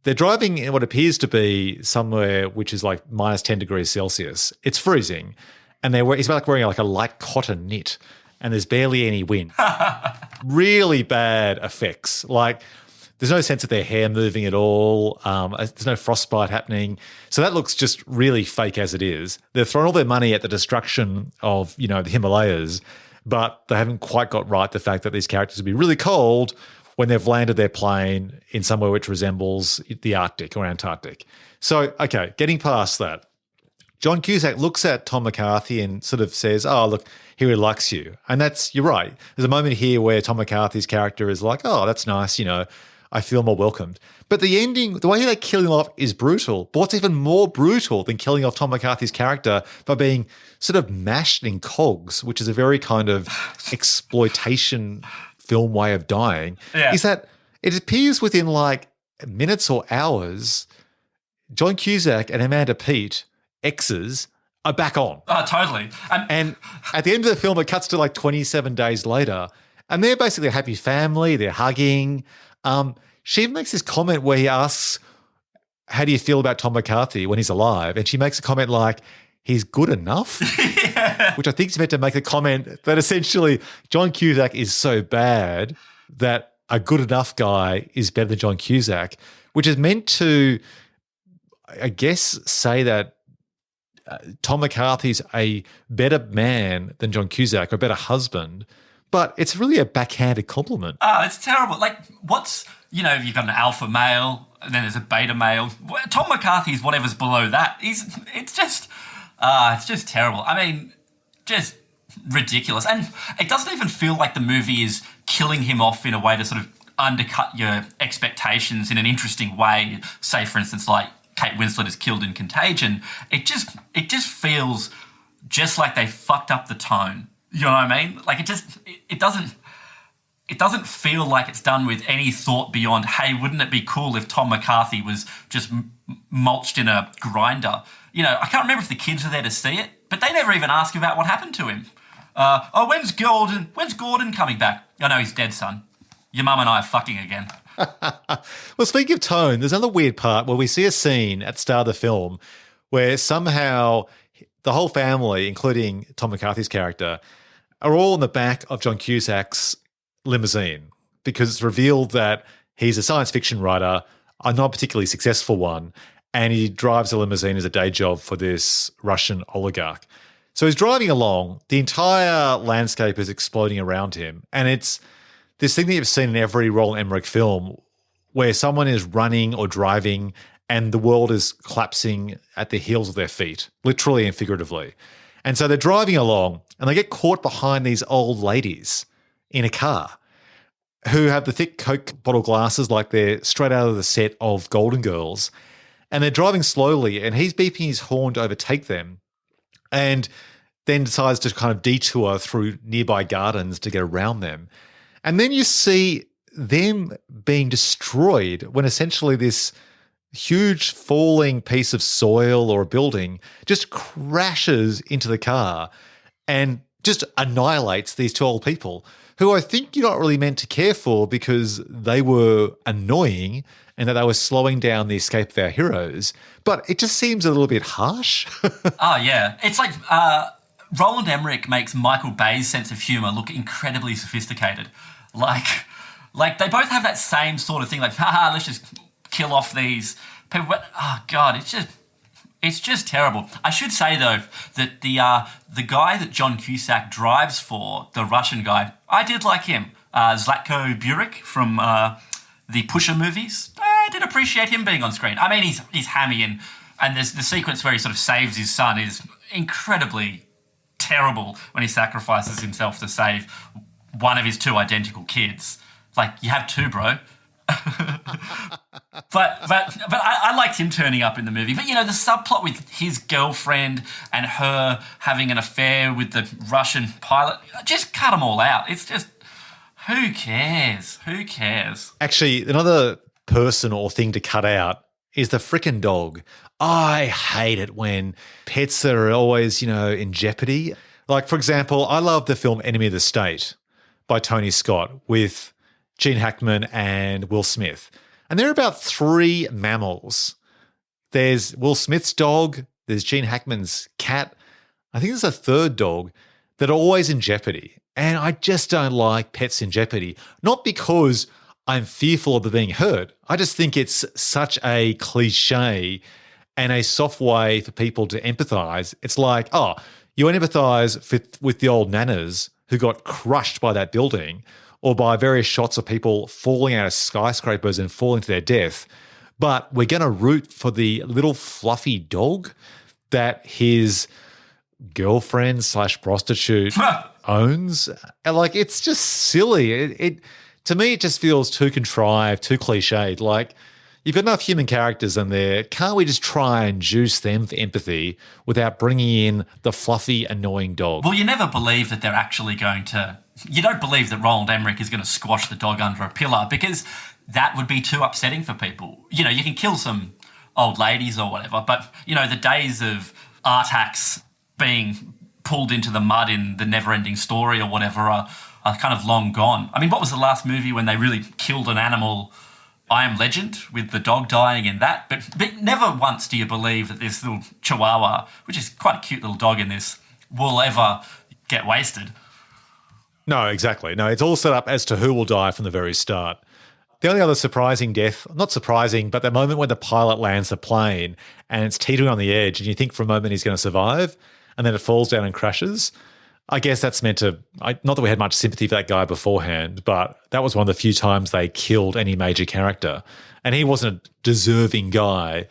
they're driving in what appears to be somewhere which is like minus 10 degrees Celsius. It's freezing, and he's like wearing like a light cotton knit, and there's barely any wind. Really bad effects. Like, there's no sense of their hair moving at all. There's no frostbite happening. So that looks just really fake as it is. They've thrown all their money at the destruction of, the Himalayas, but they haven't quite got right the fact that these characters will be really cold when they've landed their plane in somewhere which resembles the Arctic or Antarctic. So, okay, getting past that, John Cusack looks at Tom McCarthy and sort of says, oh, look, he really likes you. And you're right. There's a moment here where Tom McCarthy's character is like, oh, that's nice, I feel more welcomed. But the ending, the way they kill him off is brutal. But what's even more brutal than killing off Tom McCarthy's character by being sort of mashed in cogs, which is a very kind of exploitation film way of dying, is that it appears within like minutes or hours, John Cusack and Amanda Peet, exes, are back on. Oh, totally. And at the end of the film, it cuts to like 27 days later, and they're basically a happy family. They're hugging. She makes this comment where he asks, how do you feel about Tom McCarthy when he's alive? And she makes a comment like, he's good enough, which I think is meant to make a comment that essentially John Cusack is so bad that a good enough guy is better than John Cusack, which is meant to, I guess, say that Tom McCarthy's a better man than John Cusack or a better husband. But it's really a backhanded compliment. Oh, it's terrible. Like, you've got an alpha male, and then there's a beta male. Tom McCarthy's whatever's below that. It's just terrible. I mean, just ridiculous. And it doesn't even feel like the movie is killing him off in a way to sort of undercut your expectations in an interesting way. Say, for instance, like Kate Winslet is killed in Contagion. It just feels just like they fucked up the tone. You know what I mean? Like, it doesn't feel like it's done with any thought beyond, hey, wouldn't it be cool if Tom McCarthy was just mulched in a grinder? I can't remember if the kids were there to see it, but they never even ask about what happened to him. When's Gordon? When's Gordon coming back? Oh no, he's dead, son. Your mum and I are fucking again. Well, speaking of tone, there's another weird part where we see a scene at the start of the film where somehow the whole family, including Tom McCarthy's character, are all in the back of John Cusack's limousine because it's revealed that he's a science fiction writer, a not particularly successful one, and he drives a limousine as a day job for this Russian oligarch. So he's driving along, the entire landscape is exploding around him, and it's this thing that you've seen in every Roland Emmerich film where someone is running or driving and the world is collapsing at the heels of their feet, literally and figuratively. And so they're driving along and they get caught behind these old ladies in a car who have the thick Coke bottle glasses like they're straight out of the set of Golden Girls. And they're driving slowly and he's beeping his horn to overtake them and then decides to kind of detour through nearby gardens to get around them. And then you see them being destroyed when essentially this huge falling piece of soil or a building just crashes into the car and just annihilates these two old people who I think you're not really meant to care for because they were annoying and that they were slowing down the escape of our heroes. But it just seems a little bit harsh. Oh, yeah. It's like Roland Emmerich makes Michael Bay's sense of humour look incredibly sophisticated. Like they both have that same sort of thing, like, haha, let's just kill off these people. But, oh, God, it's just terrible. I should say, though, that the guy that John Cusack drives for, the Russian guy, I did like him. Zlatko Burek from the Pusher movies. I did appreciate him being on screen. I mean, he's hammy, and there's the sequence where he sort of saves his son is incredibly terrible when he sacrifices himself to save one of his two identical kids. Like, you have two, bro. but I liked him turning up in the movie. But, you know, the subplot with his girlfriend and her having an affair with the Russian pilot, just cut them all out. It's just, who cares? Who cares? Actually, another person or thing to cut out is the frickin' dog. I hate it when pets are always, in jeopardy. Like, for example, I love the film Enemy of the State by Tony Scott with Gene Hackman and Will Smith. And there are about 3 mammals. There's Will Smith's dog, there's Gene Hackman's cat. I think there's a third dog that are always in jeopardy. And I just don't like pets in jeopardy. Not because I'm fearful of them being hurt. I just think it's such a cliche and a soft way for people to empathize. It's like, oh, you empathize with the old nanas who got crushed by that building or by various shots of people falling out of skyscrapers and falling to their death. But we're going to root for the little fluffy dog that his girlfriend / prostitute owns. And like, it's just silly. It to me, it just feels too contrived, too cliched. Like, you've got enough human characters in there. Can't we just try and juice them for empathy without bringing in the fluffy, annoying dog? Well, you never believe that they're actually going to... You don't believe that Roland Emmerich is going to squash the dog under a pillar because that would be too upsetting for people. You know, you can kill some old ladies or whatever, but, the days of Artax being pulled into the mud in The Never-Ending Story or whatever are kind of long gone. I mean, what was the last movie when they really killed an animal? I Am Legend, with the dog dying in that. But never once do you believe that this little chihuahua, which is quite a cute little dog in this, will ever get wasted. No, exactly. No, it's all set up as to who will die from the very start. The only other surprising death, not surprising, but the moment when the pilot lands the plane and it's teetering on the edge and you think for a moment he's going to survive and then it falls down and crashes. I guess that's meant to, not that we had much sympathy for that guy beforehand, but that was one of the few times they killed any major character. And he wasn't a deserving guy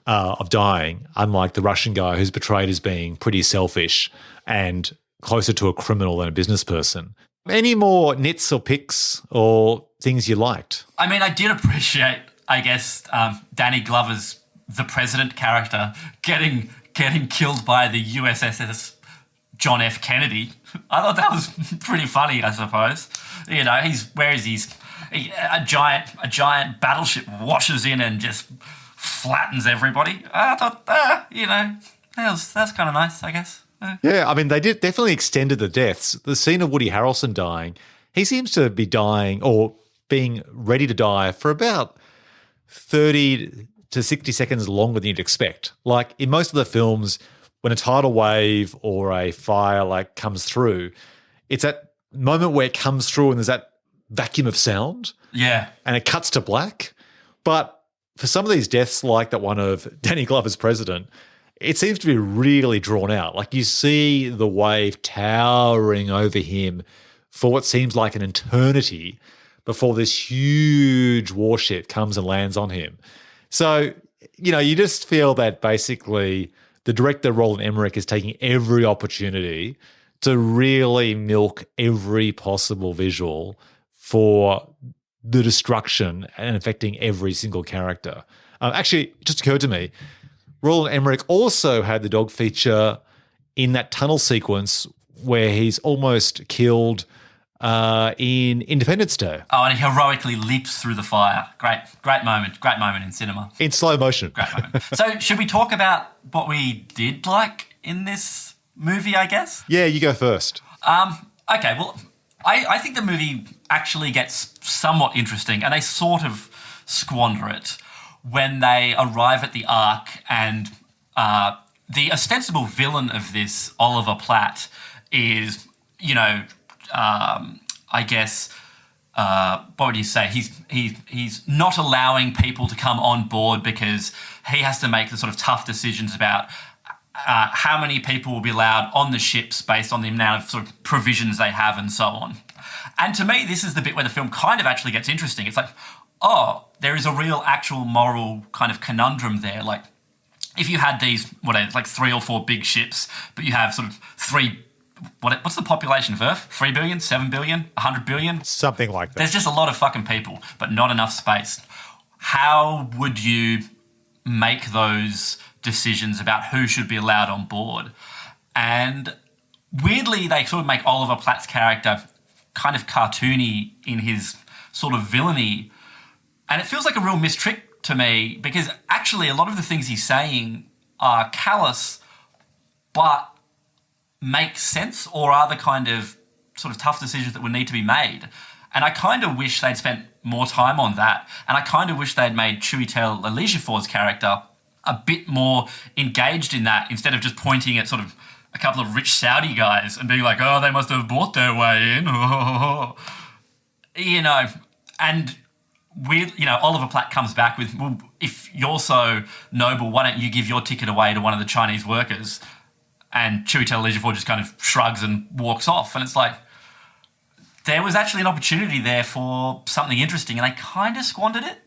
of dying, unlike the Russian guy who's portrayed as being pretty selfish and closer to a criminal than a business person. Any more nits or picks or things you liked? I mean, I did appreciate, I guess, Danny Glover's the president character getting killed by the USS John F. Kennedy. I thought that was pretty funny, I suppose. A giant battleship washes in and just flattens everybody. I thought, that's kind of nice, I guess. Yeah, I mean, they did definitely extended the deaths. The scene of Woody Harrelson dying, he seems to be dying or being ready to die for about 30 to 60 seconds longer than you'd expect. Like in most of the films, when a tidal wave or a fire like comes through, it's that moment where it comes through and there's that vacuum of sound. Yeah. And it cuts to black. But for some of these deaths, like that one of Danny Glover's president, it seems to be really drawn out. Like you see the wave towering over him for what seems like an eternity before this huge warship comes and lands on him. So, you just feel that basically the director, Roland Emmerich, is taking every opportunity to really milk every possible visual for the destruction and affecting every single character. Actually, it just occurred to me, Roland Emmerich also had the dog feature in that tunnel sequence where he's almost killed in Independence Day. Oh, and he heroically leaps through the fire. Great moment in cinema. In slow motion. Great moment. So should we talk about what we did like in this movie, I guess? Yeah, you go first. Okay, well, I think the movie actually gets somewhat interesting, and they sort of squander it when they arrive at the Ark, and the ostensible villain of this, Oliver Platt, is, I guess, what would you say? He's not allowing people to come on board because he has to make the sort of tough decisions about how many people will be allowed on the ships based on the amount of sort of provisions they have and so on. And to me, this is the bit where the film kind of actually gets interesting. It's like, oh, there is a real actual moral kind of conundrum there. Like, if you had these, like 3 or 4 big ships, but you have sort of 3, what's the population of Earth? 3 billion, 7 billion, 100 billion? Something like that. There's just a lot of fucking people, but not enough space. How would you make those decisions about who should be allowed on board? And weirdly, they sort of make Oliver Platt's character kind of cartoony in his sort of villainy. And it feels like a real mistrick to me because actually a lot of the things he's saying are callous but make sense or are the kind of sort of tough decisions that would need to be made. And I kind of wish they'd spent more time on that. And I kind of wish they'd made Chiwetel Ejiofor's character a bit more engaged in that instead of just pointing at sort of a couple of rich Saudi guys and being like, oh, they must have bought their way in. And Oliver Platt comes back with, well, if you're so noble, why don't you give your ticket away to one of the Chinese workers? And Chiwetel Ejiofor just kind of shrugs and walks off. And it's like, there was actually an opportunity there for something interesting and they kind of squandered it.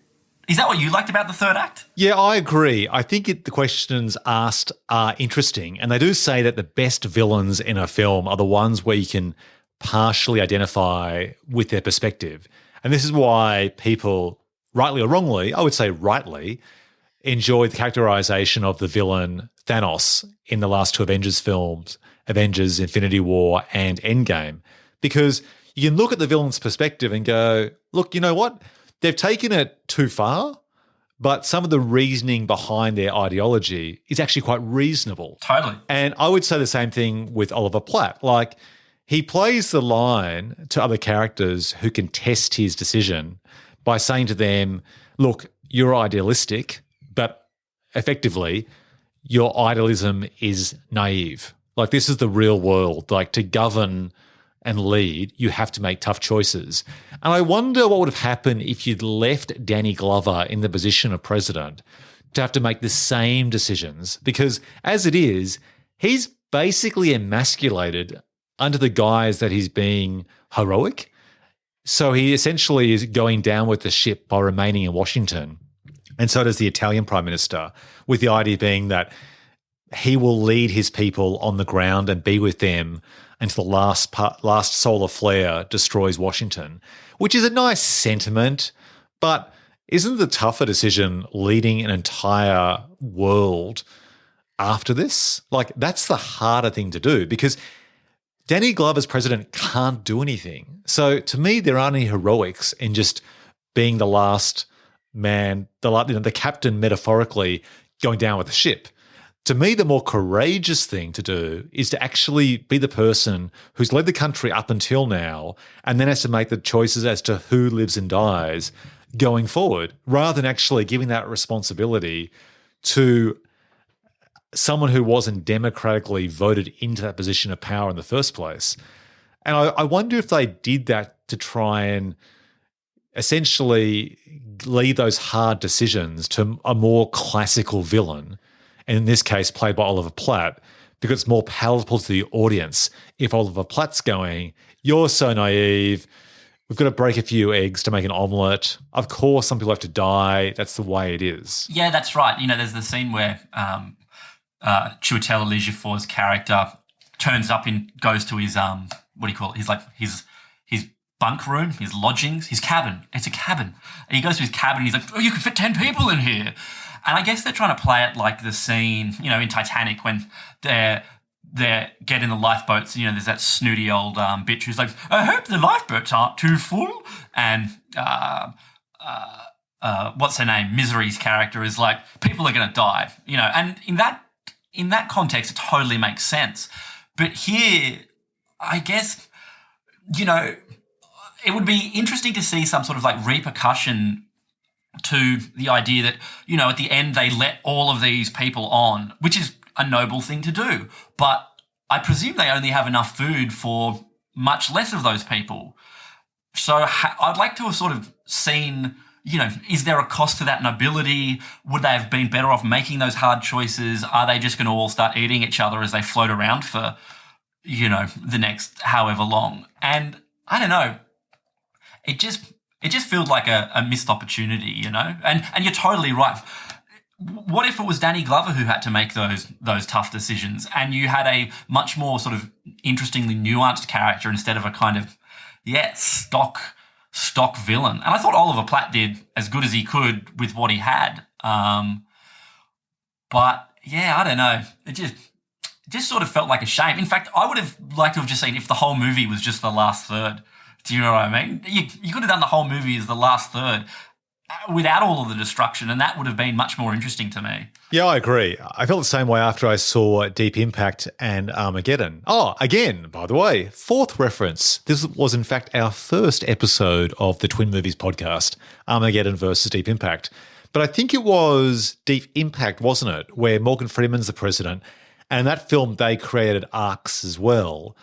Is that what you liked about the third act? Yeah, I agree. I think the questions asked are interesting. And they do say that the best villains in a film are the ones where you can partially identify with their perspective. And this is why people, rightly or wrongly, I would say rightly, enjoyed the characterization of the villain Thanos in the last 2 Avengers films, Avengers, Infinity War, and Endgame. Because you can look at the villain's perspective and go, look, you know what? They've taken it too far, but some of the reasoning behind their ideology is actually quite reasonable. Totally. And I would say the same thing with Oliver Platt. Like, he plays the line to other characters who can test his decision by saying to them, look, you're idealistic, but effectively your idealism is naive. Like, this is the real world. Like, to govern and lead, you have to make tough choices. And I wonder what would have happened if you'd left Danny Glover in the position of president to have to make the same decisions. Because as it is, he's basically emasculated under the guise that he's being heroic. So he essentially is going down with the ship by remaining in Washington. And so does the Italian Prime Minister, with the idea being that he will lead his people on the ground and be with them until the last solar flare destroys Washington, which is a nice sentiment, but isn't the tougher decision leading an entire world after this? Like, that's the harder thing to do because Danny Glover's president can't do anything. So to me, there aren't any heroics in just being the last man, the captain metaphorically going down with the ship. To me, the more courageous thing to do is to actually be the person who's led the country up until now and then has to make the choices as to who lives and dies going forward, rather than actually giving that responsibility to someone who wasn't democratically voted into that position of power in the first place. And I wonder if they did that to try and essentially leave those hard decisions to a more classical villain, and in this case played by Oliver Platt, because it's more palatable to the audience if Oliver Platt's going, you're so naive, we've got to break a few eggs to make an omelette. Of course, some people have to die. That's the way it is. Yeah, that's right. There's the scene where Chiwetel Ejiofor's character turns up and goes to his what do you call it? His bunk room, his lodgings, his cabin. It's a cabin. And he goes to his cabin and he's like, oh, you can fit 10 people in here. And I guess they're trying to play it like the scene, in Titanic when they're getting the lifeboats. There's that snooty old bitch who's like, I hope the lifeboats aren't too full. And what's her name? Misery's character is like, people are going to die. And in that context, it totally makes sense. But here, I guess, it would be interesting to see some sort of like repercussion to the idea that, at the end they let all of these people on, which is a noble thing to do. But I presume they only have enough food for much less of those people. So I'd like to have sort of seen, is there a cost to that nobility? Would they have been better off making those hard choices? Are they just going to all start eating each other as they float around for, the next however long? And I don't know. It just feels like a missed opportunity, And you're totally right. What if it was Danny Glover who had to make those tough decisions, and you had a much more sort of interestingly nuanced character instead of a kind of stock villain? And I thought Oliver Platt did as good as he could with what he had. But yeah, I don't know. It just sort of felt like a shame. In fact, I would have liked to have just seen if the whole movie was just the last third. Do you know what I mean? You could have done the whole movie as the last third without all of the destruction, and that would have been much more interesting to me. Yeah, I agree. I felt the same way after I saw Deep Impact and Armageddon. Oh, again, by the way, fourth reference. This was, in fact, our first episode of the Twin Movies podcast, Armageddon versus Deep Impact. But I think it was Deep Impact, wasn't it, where Morgan Freeman's the president, and that film, they created arcs as well.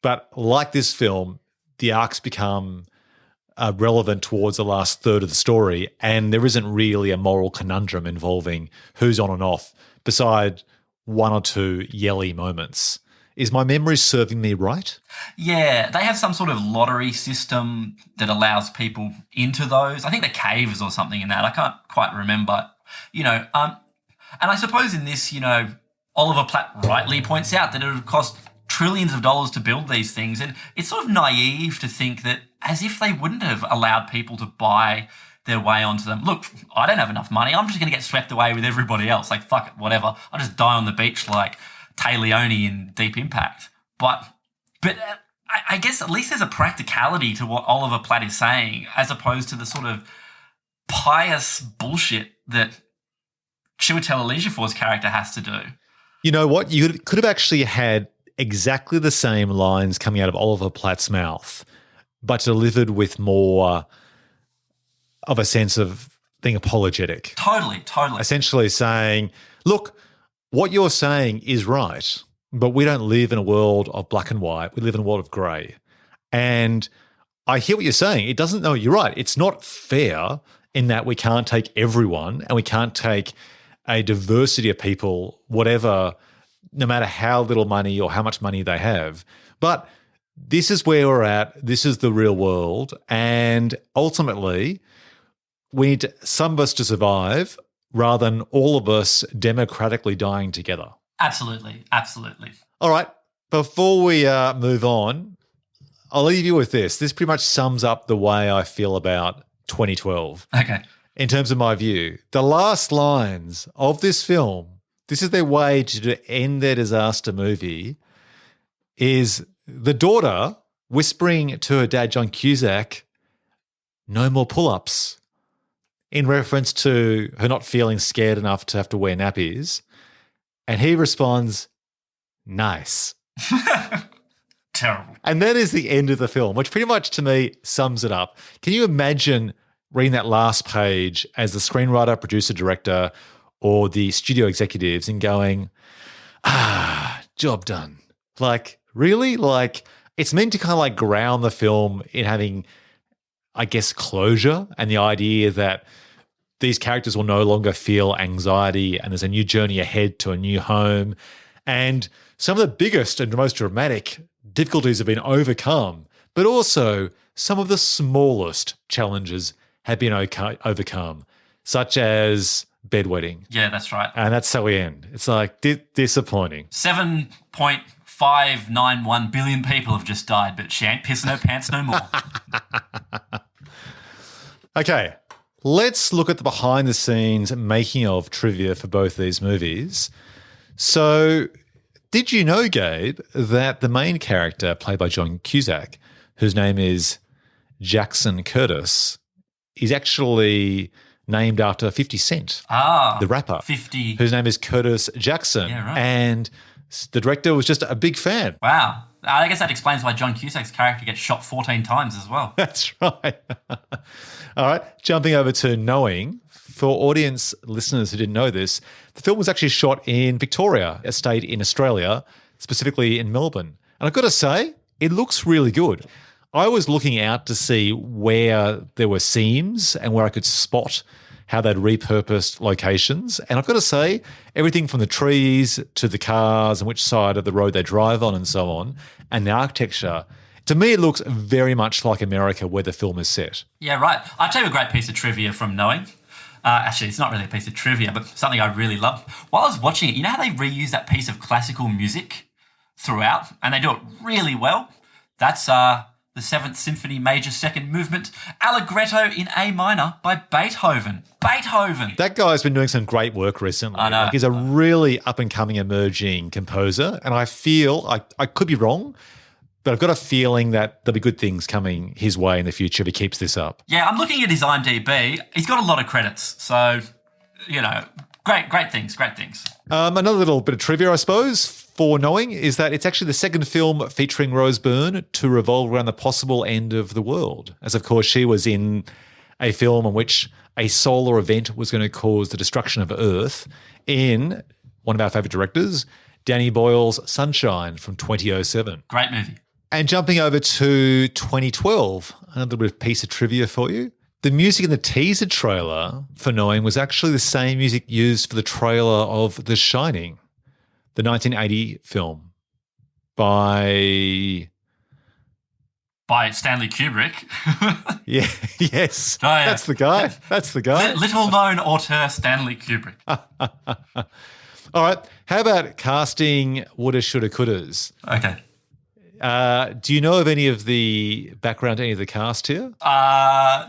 But like this film, the arcs become relevant towards the last third of the story, and there isn't really a moral conundrum involving who's on and off, beside one or two yelly moments. Is my memory serving me right? Yeah, they have some sort of lottery system that allows people into those. I think the caves or something in that. I can't quite remember. And I suppose in this, Oliver Platt rightly points out that it would cost trillions of dollars to build these things. And it's sort of naive to think that as if they wouldn't have allowed people to buy their way onto them. Look, I don't have enough money. I'm just going to get swept away with everybody else. Like, fuck it, whatever. I'll just die on the beach like Tay Leone in Deep Impact. But I guess at least there's a practicality to what Oliver Platt is saying, as opposed to the sort of pious bullshit that Chiwetel Ejiofor's character has to do. You know what? You could have actually had exactly the same lines coming out of Oliver Platt's mouth, but delivered with more of a sense of being apologetic. Totally. Essentially saying, look, what you're saying is right, but we don't live in a world of black and white. We live in a world of grey. And I hear what you're saying. It doesn't know you're right. It's not fair in that we can't take everyone and we can't take a diversity of people, whatever, no matter how little money or how much money they have. But this is where we're at. This is the real world. And ultimately, we need some of us to survive rather than all of us democratically dying together. Absolutely. All right. Before we move on, I'll leave you with this. This pretty much sums up the way I feel about 2012. Okay. In terms of my view, the last lines of this film, this is their way to end their disaster movie, is the daughter whispering to her dad, John Cusack, no more pull-ups, in reference to her not feeling scared enough to have to wear nappies. And he responds, nice. Terrible. And that is the end of the film, which pretty much to me sums it up. Can you imagine reading that last page as the screenwriter, producer, director, or the studio executives and going, job done. Like, really? Like, it's meant to kind of like ground the film in having, I guess, closure and the idea that these characters will no longer feel anxiety and there's a new journey ahead to a new home. And some of the biggest and most dramatic difficulties have been overcome, but also some of the smallest challenges have been overcome, such as bedwetting. Yeah, that's right. And that's how we end. It's like disappointing. 7.591 billion people have just died, but she ain't pissing her pants no more. Okay, let's look at the behind-the-scenes making of trivia for both these movies. So, did you know, Gabe, that the main character, played by John Cusack, whose name is Jackson Curtis, is actually named after 50 Cent, the rapper, 50. whose name is Curtis Jackson. Yeah, right. And the director was just a big fan. Wow. I guess that explains why John Cusack's character gets shot 14 times as well. That's right. All right, jumping over to knowing. For audience listeners who didn't know this, the film was actually shot in Victoria, a state in Australia, specifically in Melbourne. And I've got to say, it looks really good. I was looking out to see where there were seams and where I could spot how they'd repurposed locations. And I've got to say, everything from the trees to the cars and which side of the road they drive on and so on, and the architecture, to me it looks very much like America where the film is set. Yeah, right. I'll tell you a great piece of trivia from knowing. Actually, it's not really a piece of trivia, but something I really love. While I was watching it, you know how they reuse that piece of classical music throughout? And they do it really well. That's the Seventh Symphony Major Second Movement, Allegretto in A minor by Beethoven. Beethoven! That guy's been doing some great work recently. I know. Like, he's a really up-and-coming emerging composer, and I feel, I could be wrong, but I've got a feeling that there'll be good things coming his way in the future if he keeps this up. Yeah, I'm looking at his IMDb. He's got a lot of credits. So, you know, great things. Another little bit of trivia, I suppose, for knowing is that it's actually the second film featuring Rose Byrne to revolve around the possible end of the world. As, of course, she was in a film in which a solar event was going to cause the destruction of Earth in one of our favourite directors, Danny Boyle's Sunshine from 2007. Great movie. And jumping over to 2012, another bit of piece of trivia for you. The music in the teaser trailer for Knowing was actually the same music used for the trailer of The Shining, the 1980 film by Stanley Kubrick. Yeah, yes. Oh, yeah. That's the guy. That's the guy. Little known auteur Stanley Kubrick. All right. How about casting woulda, shoulda, couldas? Okay. Do you know of any of the background to any of the cast here? No.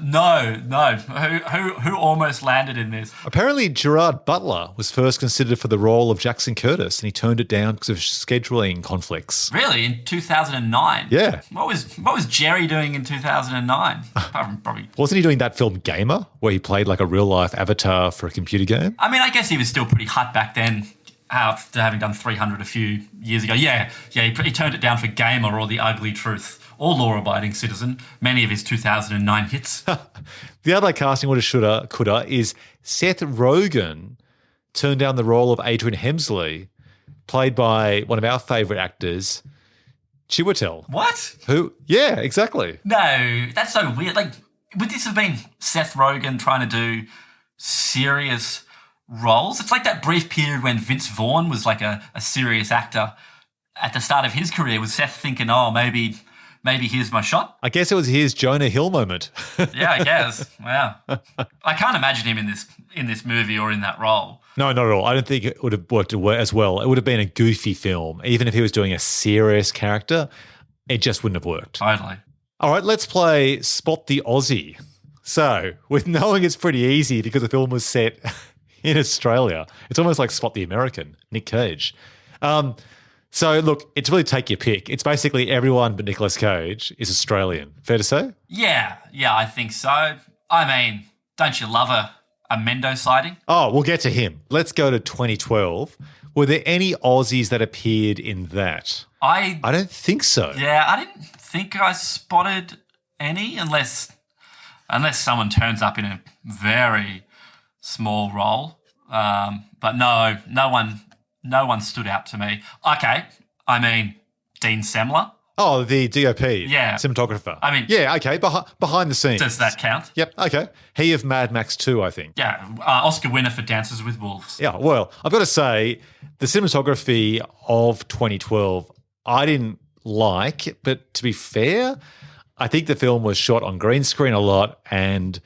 Who almost landed in this? Apparently, Gerard Butler was first considered for the role of Jackson Curtis, and he turned it down because of scheduling conflicts. Really? In 2009? Yeah. What was Jerry doing in 2009? Probably. Wasn't he doing that film Gamer, where he played like a real-life avatar for a computer game? I mean, I guess he was still pretty hot back then, after having done 300 a few years ago. Yeah, he turned it down for Gamer or The Ugly Truth or Law-Abiding Citizen, many of his 2009 hits. The other casting woulda, shoulda, coulda is Seth Rogen turned down the role of Adrian Hemsley, played by one of our favourite actors, Chiwetel. What? Who? Yeah, exactly. No, that's so weird. Like, would this have been Seth Rogen trying to do serious roles? It's like that brief period when Vince Vaughn was like a serious actor at the start of his career. Was Seth thinking, oh, maybe here's my shot? I guess it was his Jonah Hill moment. Yeah, I guess. Wow. I can't imagine him in this movie or in that role. No, not at all. I don't think it would have worked as well. It would have been a goofy film. Even if he was doing a serious character, it just wouldn't have worked. Totally. All right, let's play Spot the Aussie. So, with knowing it's pretty easy because the film was set in Australia, it's almost like Spot the American, Nick Cage. So, look, it's really take your pick. It's basically everyone but Nicolas Cage is Australian. Fair to say? Yeah, I think so. I mean, don't you love a Mendo sighting? Oh, we'll get to him. Let's go to 2012, Were there any Aussies that appeared in that? I don't think so. Yeah, I didn't think I spotted any unless someone turns up in a very small role. But no one stood out to me. Okay, I mean Dean Semler. Oh, the DOP, cinematographer. I mean, yeah, okay, behind the scenes. Does that count? Yep, okay. He of Mad Max 2, I think. Yeah, Oscar winner for Dances with Wolves. Yeah, well, I've got to say, the cinematography of 2012, I didn't like, but to be fair, I think the film was shot on green screen a lot and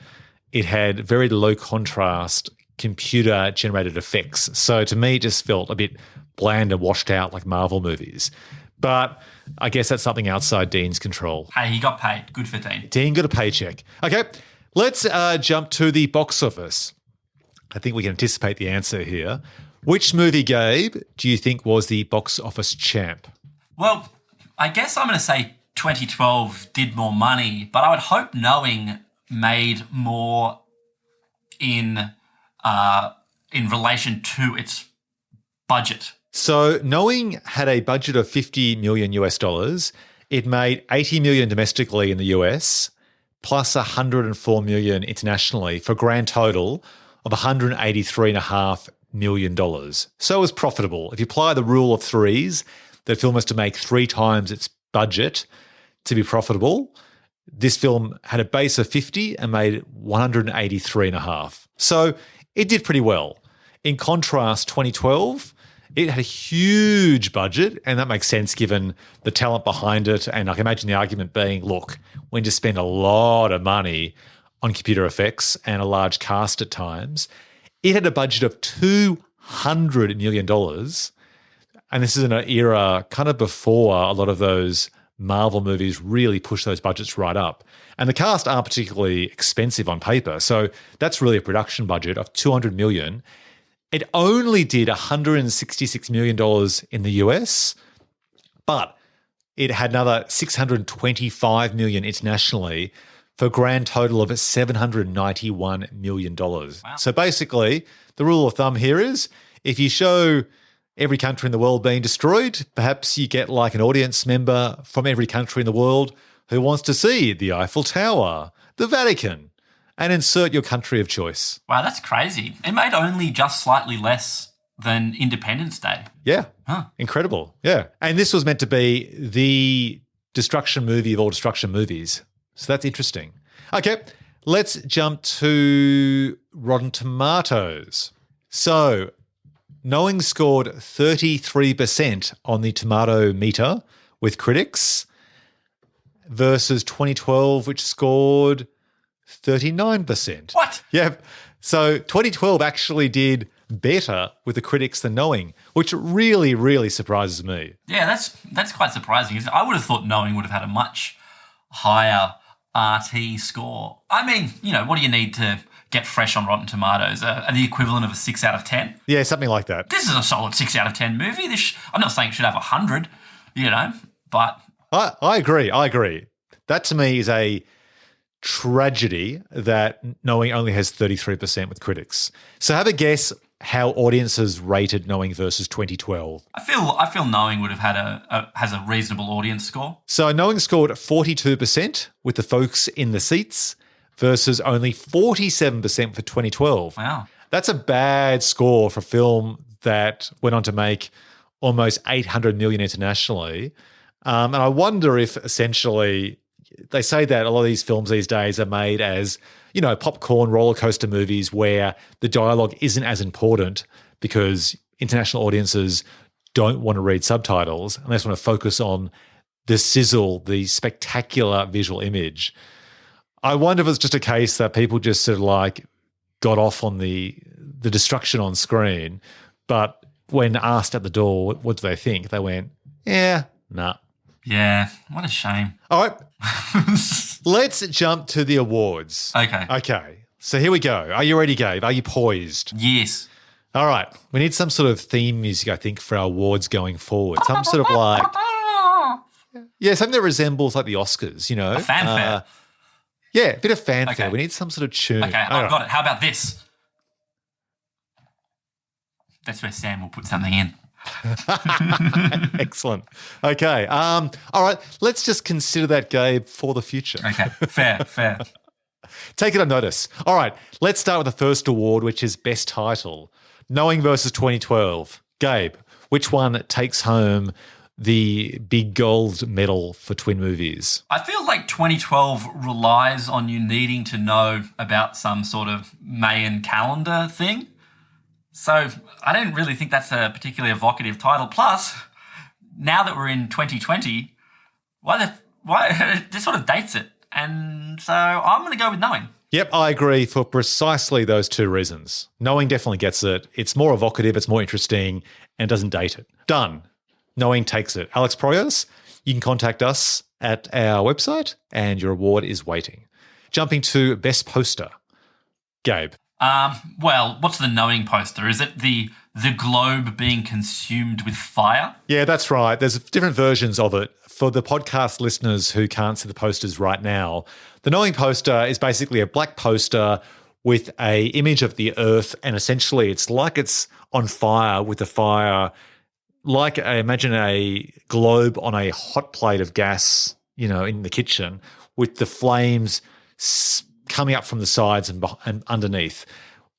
it had very low contrast computer-generated effects. So to me, it just felt a bit bland and washed out like Marvel movies. But I guess that's something outside Dean's control. Hey, he got paid. Good for Dean. Dean got a paycheck. Okay, let's jump to the box office. I think we can anticipate the answer here. Which movie, Gabe, do you think was the box office champ? Well, I guess I'm going to say 2012 did more money, but I would hope Knowing made more in relation to its budget. So Knowing had a budget of $50 million US. It made $80 million domestically in the US, plus $104 million internationally for a grand total of $183.5 million. So it was profitable. If you apply the rule of threes, the film has to make 3 times its budget to be profitable. This film had a base of 50 and made 183.5. So it did pretty well. In contrast, 2012, it had a huge budget, and that makes sense given the talent behind it. And I can imagine the argument being, look, we need to spend a lot of money on computer effects and a large cast at times. It had a budget of $200 million. And this is in an era kind of before a lot of those Marvel movies really push those budgets right up. And the cast aren't particularly expensive on paper. So that's really a production budget of $200 million. It only did $166 million in the US, but it had another $625 million internationally for a grand total of $791 million. Wow. So basically, the rule of thumb here is if you show every country in the world being destroyed, perhaps you get like an audience member from every country in the world who wants to see the Eiffel Tower, the Vatican, and insert your country of choice. Wow, that's crazy. It made only just slightly less than Independence Day. Yeah. Huh. Incredible. Yeah. And this was meant to be the destruction movie of all destruction movies. So that's interesting. Okay, let's jump to Rotten Tomatoes. So Knowing scored 33% on the tomato meter with critics versus 2012, which scored 39%. What? Yeah. So 2012 actually did better with the critics than Knowing, which really, really surprises me. Yeah, that's quite surprising. I would have thought Knowing would have had a much higher RT score. I mean, what do you need to get fresh on Rotten Tomatoes? The equivalent of a 6 out of 10? Yeah, something like that. This is a solid 6 out of 10 movie. I'm not saying it should have 100, but... I agree. That to me is a tragedy that Knowing only has 33% with critics. So have a guess how audiences rated Knowing versus 2012. I feel Knowing would have had has a reasonable audience score. So Knowing scored 42% with the folks in the seats versus only 47% for 2012. Wow. That's a bad score for a film that went on to make almost $800 million internationally. And I wonder if essentially they say that a lot of these films these days are made as, popcorn roller coaster movies where the dialogue isn't as important because international audiences don't want to read subtitles and they just want to focus on the sizzle, the spectacular visual image. I wonder if it's just a case that people just sort of got off on the destruction on screen, but when asked at the door, what do they think? They went, yeah, nah. Yeah, what a shame. All right, let's jump to the awards. Okay, so here we go. Are you ready, Gabe? Are you poised? Yes. All right, we need some sort of theme music, I think, for our awards going forward. Some sort of something that resembles the Oscars, A fanfare. Yeah, a bit of fanfare. Okay. We need some sort of tune. Okay, I've got it. How about this? That's where Sam will put something in. Excellent. Okay. All right. Let's just consider that, Gabe, for the future. Okay, fair. Take it on notice. All right. Let's start with the first award, which is Best Title. Knowing versus 2012. Gabe, which one takes home the big gold medal for twin movies? I feel like 2012 relies on you needing to know about some sort of Mayan calendar thing. So I don't really think that's a particularly evocative title. Plus, now that we're in 2020, this sort of dates it. And so I'm going to go with Knowing. Yep, I agree for precisely those two reasons. Knowing definitely gets it. It's more evocative, it's more interesting, and doesn't date it. Done. Knowing takes it. Alex Proyas, you can contact us at our website, and your award is waiting. Jumping to Best Poster. Gabe. Well, what's the Knowing poster? Is it the globe being consumed with fire? Yeah, that's right. There's different versions of it. For the podcast listeners who can't see the posters right now, the Knowing poster is basically a black poster with a image of the Earth, and essentially it's like it's on fire with the fire, like imagine a globe on a hot plate of gas, in the kitchen, with the flames coming up from the sides and underneath.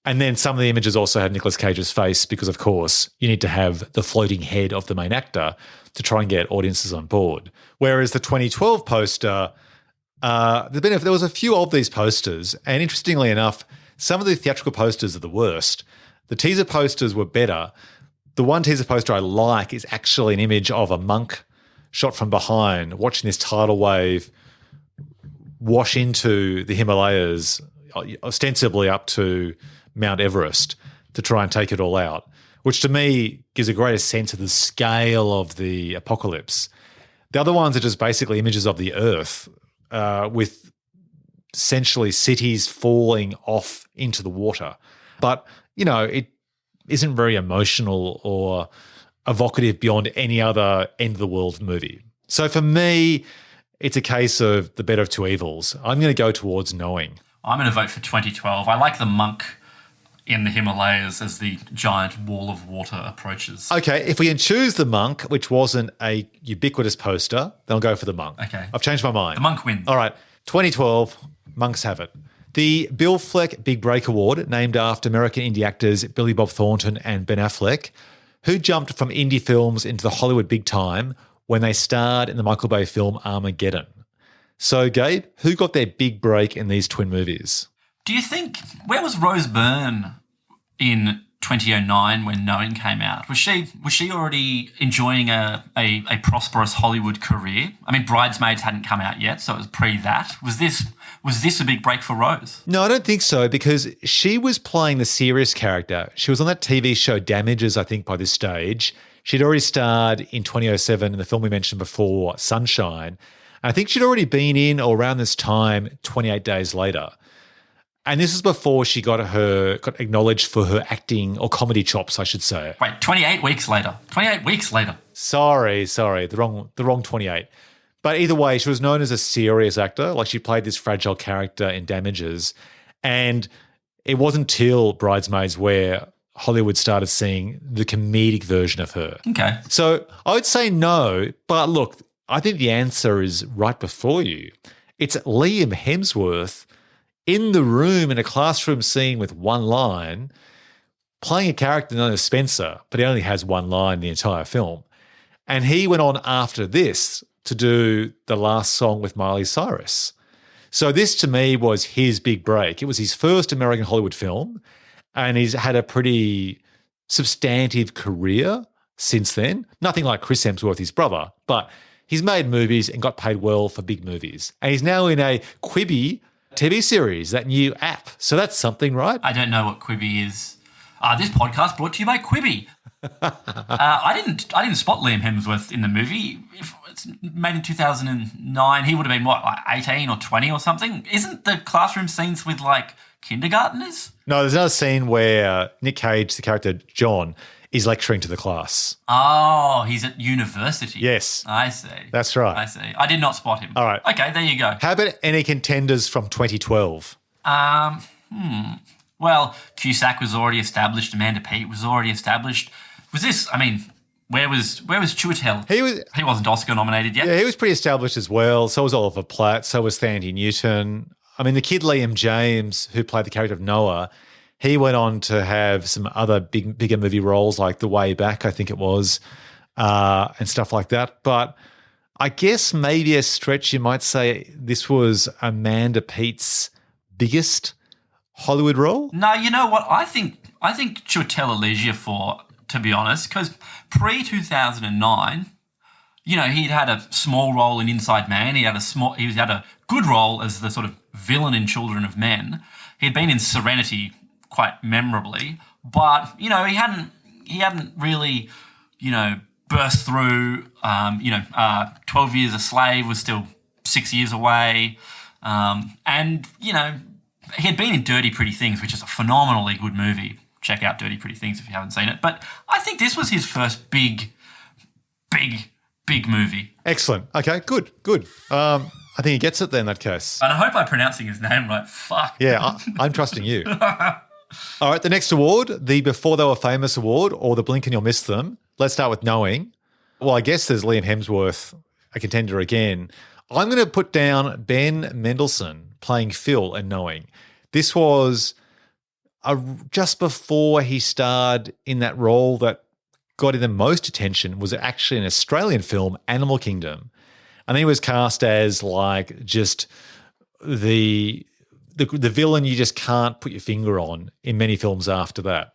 And then some of the images also have Nicolas Cage's face because, of course, you need to have the floating head of the main actor to try and get audiences on board. Whereas the 2012 poster, there was a few of these posters, and interestingly enough, some of the theatrical posters are the worst. The teaser posters were better. The one teaser poster I like is actually an image of a monk shot from behind watching this tidal wave wash into the Himalayas, ostensibly up to Mount Everest, to try and take it all out, which to me gives a greater sense of the scale of the apocalypse. The other ones are just basically images of the Earth with essentially cities falling off into the water. But, it isn't very emotional or evocative beyond any other end-of-the-world movie. So for me, it's a case of the better of two evils. I'm going to go towards Knowing. I'm going to vote for 2012. I like the monk in the Himalayas as the giant wall of water approaches. Okay, if we can choose the monk, which wasn't a ubiquitous poster, then I'll go for the monk. Okay. I've changed my mind. The monk wins. All right, 2012, monks have it. The Bill Fleck Big Break Award, named after American indie actors Billy Bob Thornton and Ben Affleck, who jumped from indie films into the Hollywood big time when they starred in the Michael Bay film Armageddon. So, Gabe, who got their big break in these twin movies? Do you think, where was Rose Byrne in 2009 when Knowing came out? Was she already enjoying a prosperous Hollywood career? I mean, Bridesmaids hadn't come out yet, so it was pre that. Was this a big break for Rose? No, I don't think so, because she was playing the serious character. She was on that TV show Damages, I think, by this stage. She'd already starred in 2007 in the film we mentioned before, Sunshine. I think she'd already been in, or around this time, 28 Days Later. And this is before she got acknowledged for her acting or comedy chops, I should say. Wait, 28 weeks later. 28 weeks later. Sorry, the wrong 28. But either way, she was known as a serious actor. Like, she played this fragile character in Damages. And it wasn't till Bridesmaids where Hollywood started seeing the comedic version of her. Okay. So I would say no, but look, I think the answer is right before you. It's Liam Hemsworth in the room in a classroom scene with one line, playing a character known as Spencer, but he only has one line in the entire film. And he went on after this to do the last song with Miley Cyrus. So this to me was his big break. It was his first American Hollywood film, and he's had a pretty substantive career since then. Nothing like Chris Hemsworth, his brother, but he's made movies and got paid well for big movies. And he's now in a Quibi TV series, that new app. So that's something, right? I don't know what Quibi is. This podcast brought to you by Quibi. I didn't spot Liam Hemsworth in the movie. If it's made in 2009, he would have been, what, like 18 or 20 or something? Isn't the classroom scenes with, like, kindergarteners? No, there's another scene where Nick Cage, the character John, is lecturing to the class. Oh, he's at university. Yes. I see. That's right. I see. I did not spot him. All right. Okay, there you go. How about any contenders from 2012? Well, Cusack was already established. Amanda Peet was already established. Was this, I mean, Where was Chiwetel? He Wasn't Oscar nominated yet. Yeah, he was pretty established as well. So was Oliver Platt. So was Thandie Newton. I mean, the kid Liam James, who played the character of Noah, he went on to have some other bigger movie roles like The Way Back, I think it was, and stuff like that. But I guess maybe a stretch you might say this was Amanda Peet's biggest Hollywood role. No, you know what? I think Chiwetel Ejiofor, to be honest, because pre-2009, you know, he'd had a small role in Inside Man. He had a good role as the sort of villain in Children of Men. He'd been in Serenity quite memorably, but you know, he hadn't really, you know, burst through. 12 Years a Slave was still 6 years away, and you know, he had been in Dirty Pretty Things, which is a phenomenally good movie. Check out Dirty Pretty Things if you haven't seen it. But I think this was his first big movie. Excellent. Okay, good. I think he gets it then in that case. And I hope I'm pronouncing his name right. Fuck. Yeah, I'm trusting you. All right, the next award, the Before They Were Famous award, or the Blink and You'll Miss Them. Let's start with Knowing. Well, I guess there's Liam Hemsworth, a contender again. I'm going to put down Ben Mendelsohn playing Phil in Knowing. This was just before he starred in that role that got him the most attention, was actually an Australian film, Animal Kingdom. And he was cast as like just the villain you just can't put your finger on in many films after that.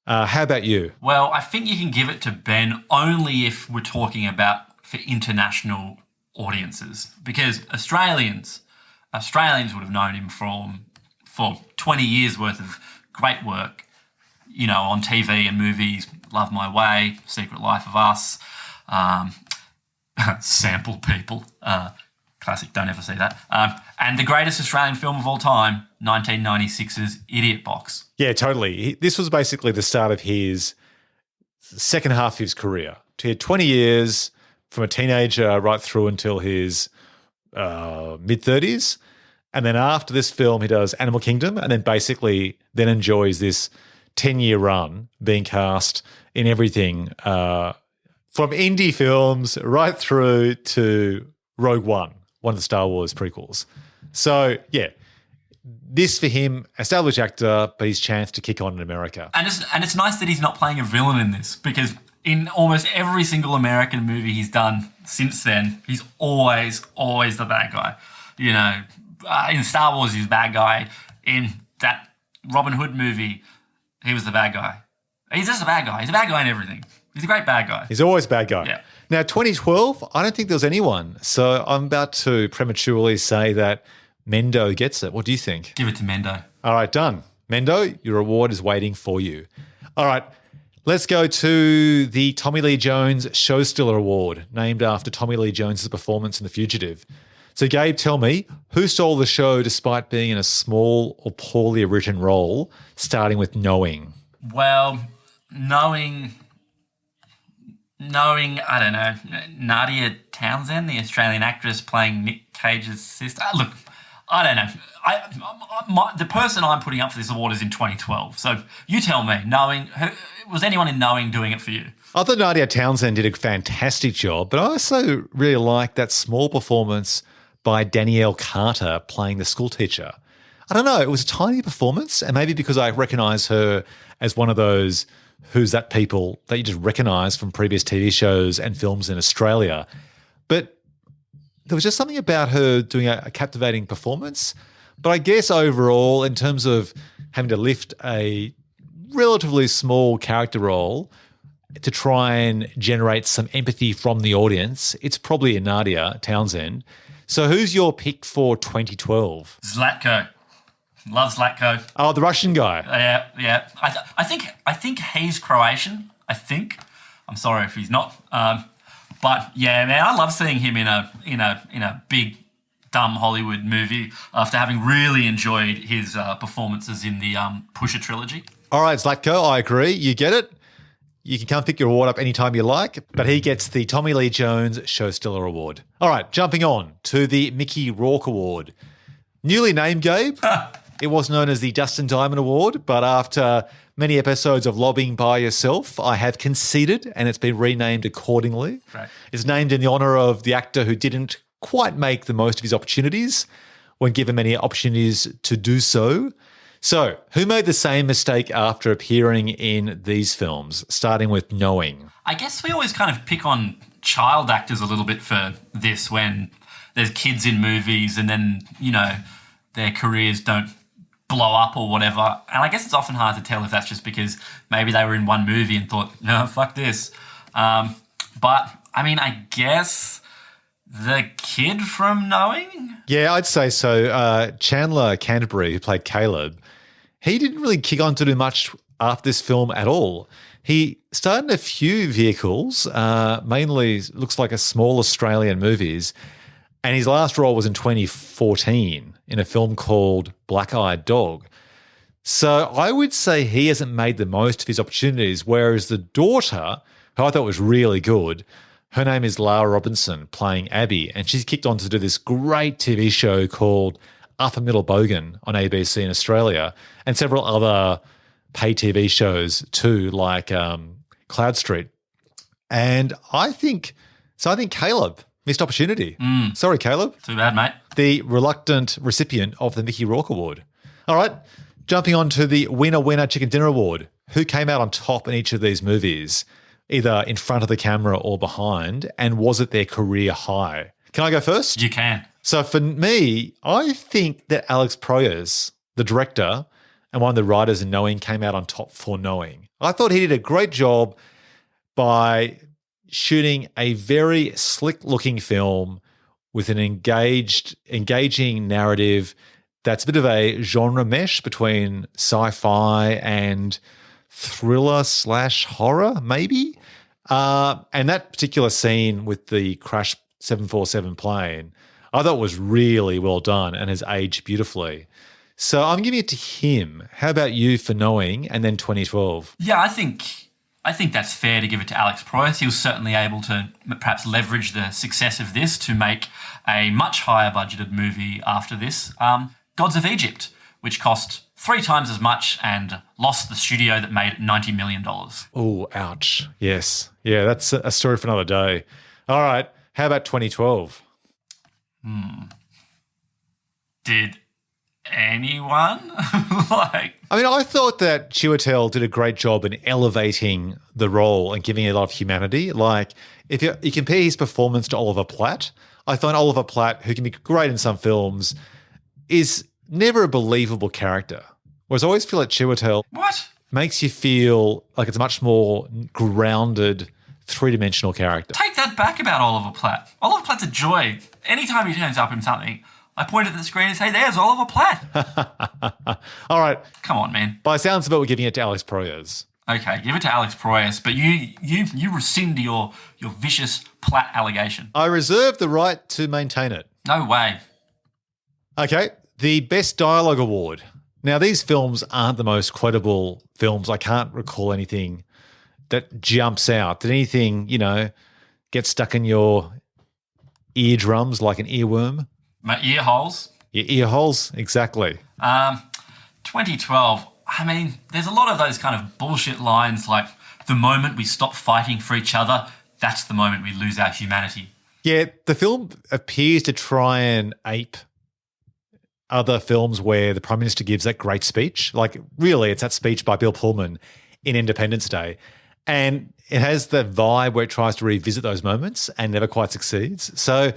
How about you? Well, I think you can give it to Ben only if we're talking about for international audiences, because Australians would have known him for 20 years worth of great work, you know, on TV and movies. Love My Way, Secret Life of Us, Sample People, classic, don't ever see that. And the greatest Australian film of all time, 1996's Idiot Box. Yeah, totally. This was basically the start of his second half of his career. He had 20 years from a teenager right through until his mid-30s. And then after this film, he does Animal Kingdom and then basically then enjoys this 10-year run being cast in everything from indie films right through to Rogue One of the Star Wars prequels. So, yeah, this for him, established actor, but his chance to kick on in America. And it's nice that he's not playing a villain in this, because in almost every single American movie he's done since then, he's always the bad guy. You know, in Star Wars, he's the bad guy. In that Robin Hood movie, he was the bad guy. He's just a bad guy. He's a bad guy in everything. He's a great bad guy. He's always a bad guy. Yeah. Now, 2012, I don't think there was anyone. So I'm about to prematurely say that Mendo gets it. What do you think? Give it to Mendo. All right, done. Mendo, your award is waiting for you. All right, let's go to the Tommy Lee Jones Show Stealer Award, named after Tommy Lee Jones' performance in The Fugitive. So, Gabe, tell me, who stole the show despite being in a small or poorly written role, starting with Knowing? Well, Knowing, I don't know, Nadia Townsend, the Australian actress playing Nick Cage's sister. Look, I don't know. The person I'm putting up for this award is in 2012. So you tell me, Knowing, was anyone in Knowing doing it for you? I thought Nadia Townsend did a fantastic job, but I also really liked that small performance by Danielle Carter playing the school teacher. I don't know, it was a tiny performance, and maybe because I recognise her as one of those who's that people that you just recognise from previous TV shows and films in Australia. But there was just something about her doing a captivating performance. But I guess overall, in terms of having to lift a relatively small character role to try and generate some empathy from the audience, it's probably a Nadia Townsend. So who's your pick for 2012? Zlatko. Love Zlatko. Oh, the Russian guy. Yeah. I think he's Croatian. I think. I'm sorry if he's not. But yeah, man, I love seeing him in a big dumb Hollywood movie after having really enjoyed his performances in the Pusher trilogy. All right, Zlatko, I agree. You get it. You can come pick your award up anytime you like, but he gets the Tommy Lee Jones Show Stealer Award. All right, jumping on to the Mickey Rourke Award. Newly named, Gabe. It was known as the Dustin Diamond Award, but after many episodes of lobbying by yourself, I have conceded and it's been renamed accordingly. Right. It's named in the honour of the actor who didn't quite make the most of his opportunities when given many opportunities to do so. So, who made the same mistake after appearing in these films, starting with Knowing? I guess we always kind of pick on child actors a little bit for this when there's kids in movies and then, their careers don't blow up or whatever. And I guess it's often hard to tell if that's just because maybe they were in one movie and thought, no, fuck this. But, I guess the kid from Knowing? Yeah, I'd say so. Chandler Canterbury, who played Caleb, he didn't really kick on to do much after this film at all. He starred in a few vehicles, mainly looks like a small Australian movies, and his last role was in 2014 in a film called Black-Eyed Dog. So I would say he hasn't made the most of his opportunities, whereas the daughter, who I thought was really good, her name is Lara Robinson, playing Abby, and she's kicked on to do this great TV show called Upper Middle Bogan on ABC in Australia, and several other pay TV shows too, like Cloud Street. And I think Caleb missed opportunity. Sorry, Caleb. Too bad, mate. The reluctant recipient of the Mickey Rourke Award. All right, jumping on to the Winner Chicken Dinner Award. Who came out on top in each of these movies, either in front of the camera or behind, and was it their career high? Can I go first? You can. So for me, I think that Alex Proyas, the director and one of the writers in Knowing, came out on top for Knowing. I thought he did a great job by shooting a very slick-looking film with an engaging narrative that's a bit of a genre mesh between sci-fi and thriller/horror, maybe. And that particular scene with the Crash 747 plane, I thought was really well done and has aged beautifully. So I'm giving it to him. How about you for Knowing and then 2012? Yeah, I think that's fair to give it to Alex Proyas. He was certainly able to perhaps leverage the success of this to make a much higher budgeted movie after this. Gods of Egypt, which cost 3 times as much and lost the studio that made $90 million. Oh, ouch. Yes. Yeah, that's a story for another day. All right. How about 2012? Did anyone? I thought that Chiwetel did a great job in elevating the role and giving it a lot of humanity. Like, if you compare his performance to Oliver Platt, I find Oliver Platt, who can be great in some films, is never a believable character. Whereas I always feel like Chiwetel makes you feel like it's a much more grounded, three-dimensional character. Take that back about Oliver Platt. Oliver Platt's a joy. Anytime he turns up in something, I point at the screen and say, there's Oliver Platt. All right. Come on, man. By sounds of it, we're giving it to Alex Proyas. Okay, give it to Alex Proyas, but you rescind your vicious Platt allegation. I reserve the right to maintain it. No way. Okay, the Best Dialogue Award. Now, these films aren't the most quotable films. I can't recall anything that jumps out. Did anything, get stuck in your eardrums like an earworm? My ear holes. Your ear holes, exactly. 2012, there's a lot of those kind of bullshit lines like, the moment we stop fighting for each other, that's the moment we lose our humanity. Yeah, the film appears to try and ape other films where the Prime Minister gives that great speech. Like, really, it's that speech by Bill Pullman in Independence Day. And it has the vibe where it tries to revisit those moments and never quite succeeds. So,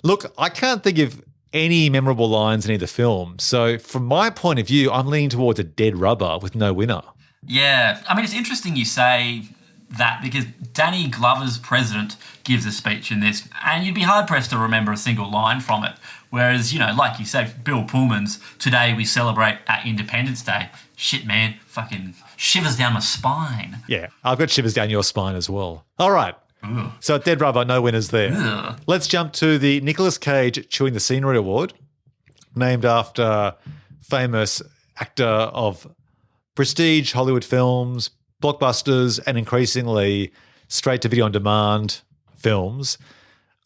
look, I can't think of any memorable lines in either film. So, from my point of view, I'm leaning towards a dead rubber with no winner. Yeah, it's interesting you say that because Danny Glover's president gives a speech in this, and you'd be hard-pressed to remember a single line from it. Whereas, like you say, Bill Pullman's, today we celebrate our Independence Day. Shit, man, fucking shivers down my spine. Yeah, I've got shivers down your spine as well. All right. Ugh. So dead rubber, no winners there. Ugh. Let's jump to the Nicolas Cage Chewing the Scenery Award, named after famous actor of prestige Hollywood films, blockbusters, and increasingly straight-to-video on-demand films.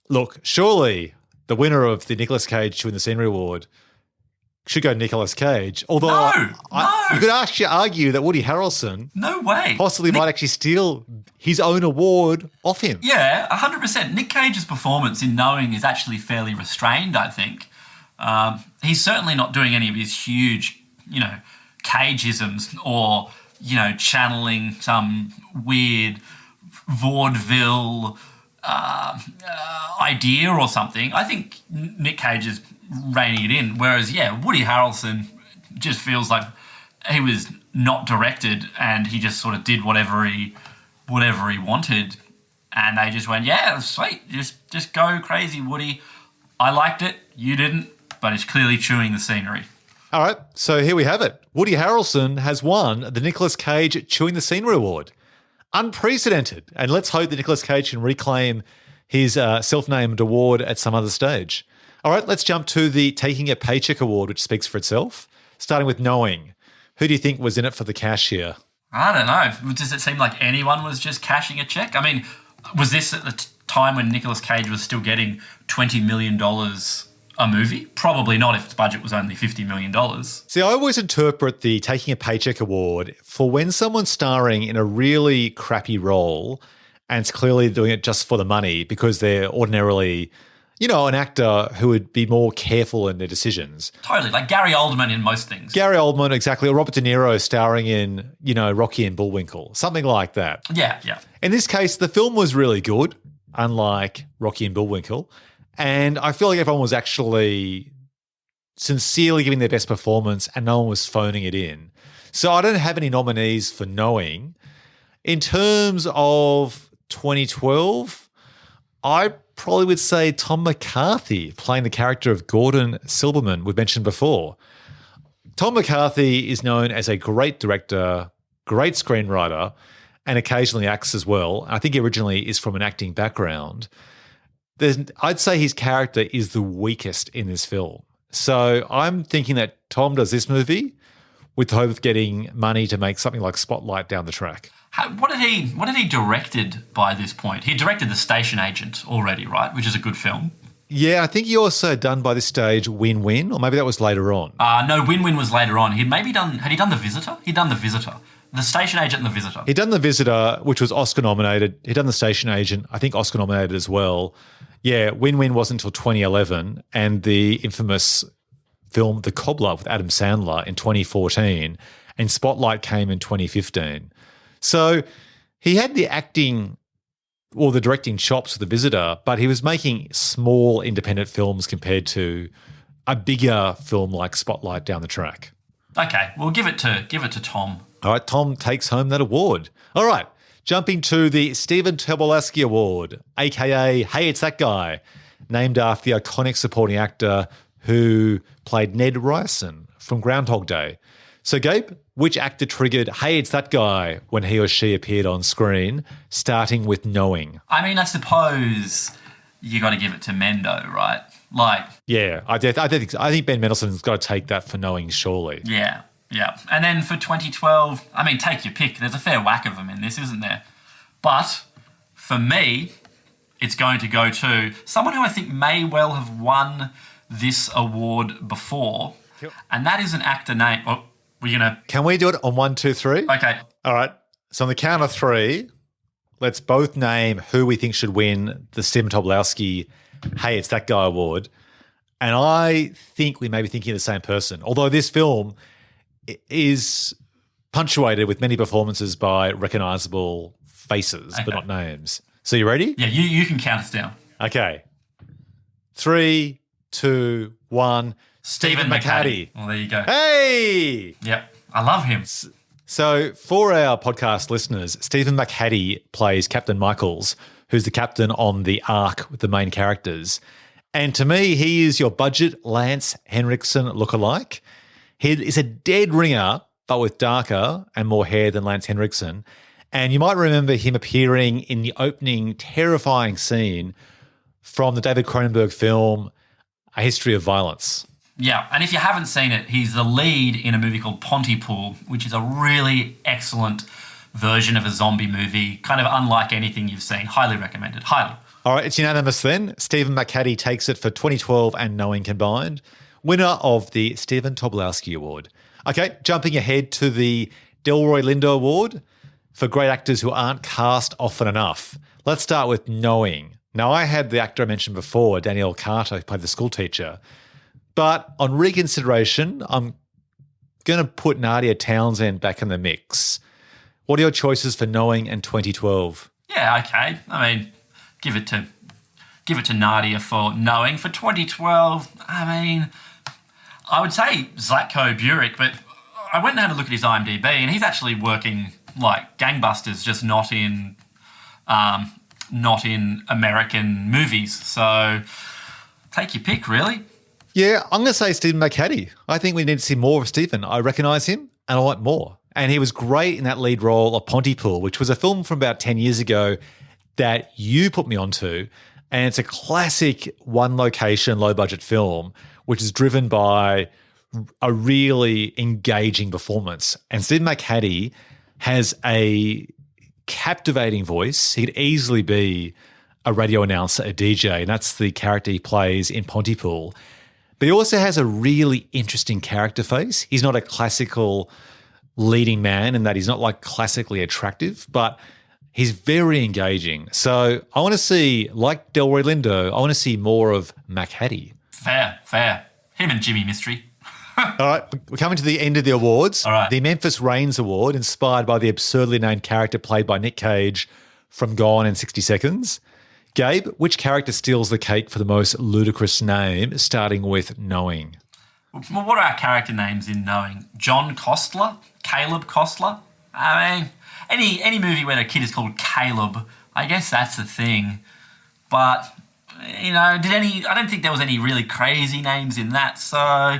Look, surely the winner of the Nicolas Cage Chewing the Scenery Award should go Nicolas Cage. Although No. you could actually argue that Woody Harrelson No way. possibly might actually steal his own award off him. Yeah, 100%. Nick Cage's performance in Knowing is actually fairly restrained, I think. He's certainly not doing any of his huge, Cageisms or, channeling some weird vaudeville idea or something. I think Nick Cage is reining it in. Whereas, Woody Harrelson just feels like he was not directed and he just sort of did whatever he wanted. And they just went, yeah, sweet, just go crazy, Woody. I liked it, you didn't, but it's clearly chewing the scenery. All right, so here we have it. Woody Harrelson has won the Nicolas Cage Chewing the Scenery Award. Unprecedented. And let's hope that Nicolas Cage can reclaim his self-named award at some other stage. All right, let's jump to the Taking a Paycheck Award, which speaks for itself, starting with Knowing. Who do you think was in it for the cash here? I don't know. Does it seem like anyone was just cashing a check? I mean, was this at the time when Nicolas Cage was still getting $20 million a movie? Probably not if its budget was only $50 million. See, I always interpret the Taking a Paycheck Award for when someone's starring in a really crappy role and it's clearly doing it just for the money because they're ordinarily, an actor who would be more careful in their decisions. Totally, like Gary Oldman in most things. Gary Oldman, exactly, or Robert De Niro starring in, Rocky and Bullwinkle, something like that. Yeah. In this case, the film was really good, unlike Rocky and Bullwinkle. And I feel like everyone was actually sincerely giving their best performance and no one was phoning it in. So I don't have any nominees for Knowing. In terms of 2012, I probably would say Tom McCarthy playing the character of Gordon Silberman we've mentioned before. Tom McCarthy is known as a great director, great screenwriter, and occasionally acts as well. I think he originally is from an acting background. I'd say his character is the weakest in this film. So I'm thinking that Tom does this movie with the hope of getting money to make something like Spotlight down the track. What had he directed by this point? He directed The Station Agent already, right? Which is a good film. Yeah, I think he also done by this stage Win-Win, or maybe that was later on. No, Win-Win was later on. Had he done The Visitor? He'd done The Visitor. The Station Agent and The Visitor. He'd done The Visitor, which was Oscar nominated. He'd done The Station Agent, I think Oscar nominated as well. Yeah, Win-Win wasn't until 2011, and the infamous film The Cobbler with Adam Sandler in 2014, and Spotlight came in 2015. So he had the acting or the directing chops for The Visitor, but he was making small independent films compared to a bigger film like Spotlight down the track. Okay, we'll give it to Tom. All right, Tom takes home that award. All right, jumping to the Stephen Tobolowsky Award, a.k.a. Hey, It's That Guy, named after the iconic supporting actor who played Ned Ryerson from Groundhog Day. So, Gabe, which actor triggered Hey, It's That Guy when he or she appeared on screen, starting with Knowing? I mean, I suppose you got to give it to Mendo, right? Yeah, I think Ben Mendelsohn's got to take that for Knowing, surely. Yeah. And then for 2012, I mean, take your pick. There's a fair whack of them in this, isn't there? But for me, it's going to go to someone who I think may well have won this award before, and that is an actor name. Oh, we're going to... Can we do it on 1, 2, 3? Okay. All right. So on the count of 3, let's both name who we think should win the Stephen Tobolowsky Hey, It's That Guy award. And I think we may be thinking of the same person, although this film is punctuated with many performances by recognisable faces, but not names. So you ready? Yeah, you can count us down. Okay. 3, 2, 1. Stephen McHattie. Well, there you go. Hey! Yep. I love him. So for our podcast listeners, Stephen McHattie plays Captain Michaels, who's the captain on the Ark with the main characters. And to me, he is your budget Lance Henriksen lookalike. He is a dead ringer, but with darker and more hair than Lance Henriksen. And you might remember him appearing in the opening terrifying scene from the David Cronenberg film A History of Violence. Yeah, and if you haven't seen it, he's the lead in a movie called Pontypool, which is a really excellent version of a zombie movie, kind of unlike anything you've seen. Highly recommended. Highly. All right, it's unanimous then. Stephen McHattie takes it for 2012 and Knowing combined. winner of the Stephen Tobolowsky Award. Okay, jumping ahead to the Delroy Lindo Award for great actors who aren't cast often enough. Let's start with Knowing. Now, I had the actor I mentioned before, Danielle Carter, who played the school teacher. But on reconsideration, I'm going to put Nadia Townsend back in the mix. What are your choices for Knowing and 2012? Yeah, okay. I mean, give it to Nadia for Knowing. For 2012, I mean, I would say Zlatko Buric, but I went and had a look at his IMDb, and he's actually working like gangbusters, just not in American movies. So take your pick, really. Yeah, I'm going to say Stephen McHattie. I think we need to see more of Stephen. I recognise him and I want more. And he was great in that lead role of Pontypool, which was a film from about 10 years ago that you put me onto. And it's a classic one-location, low-budget film, which is driven by a really engaging performance. And Stephen McHattie has a captivating voice. He could easily be a radio announcer, a DJ, and that's the character he plays in Pontypool. But he also has a really interesting character face. He's not a classical leading man in that he's not like classically attractive, but he's very engaging. So I want to see, like Delroy Lindo, I want to see more of McHattie. Fair. Him and Jimmy Mystery. All right, we're coming to the end of the awards. All right. The Memphis Reigns Award, inspired by the absurdly named character played by Nick Cage from Gone in 60 Seconds. Gabe, which character steals the cake for the most ludicrous name, starting with Knowing? Well, what are our character names in Knowing? John Costler? Caleb Costler? I mean, any movie where a kid is called Caleb, I guess that's the thing. But, you know, I don't think there was any really crazy names in that, so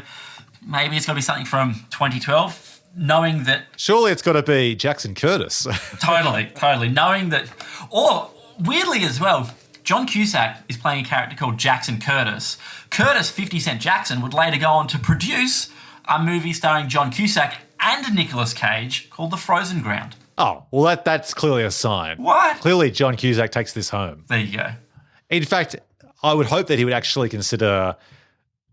maybe it's got to be something from 2012, knowing that... Surely it's got to be Jackson Curtis. Totally. Knowing that... Or, weirdly as well, John Cusack is playing a character called Jackson Curtis. Curtis 50 Cent Jackson would later go on to produce a movie starring John Cusack and Nicolas Cage called The Frozen Ground. Oh, well, that's clearly a sign. What? Clearly John Cusack takes this home. There you go. In fact, I would hope that he would actually consider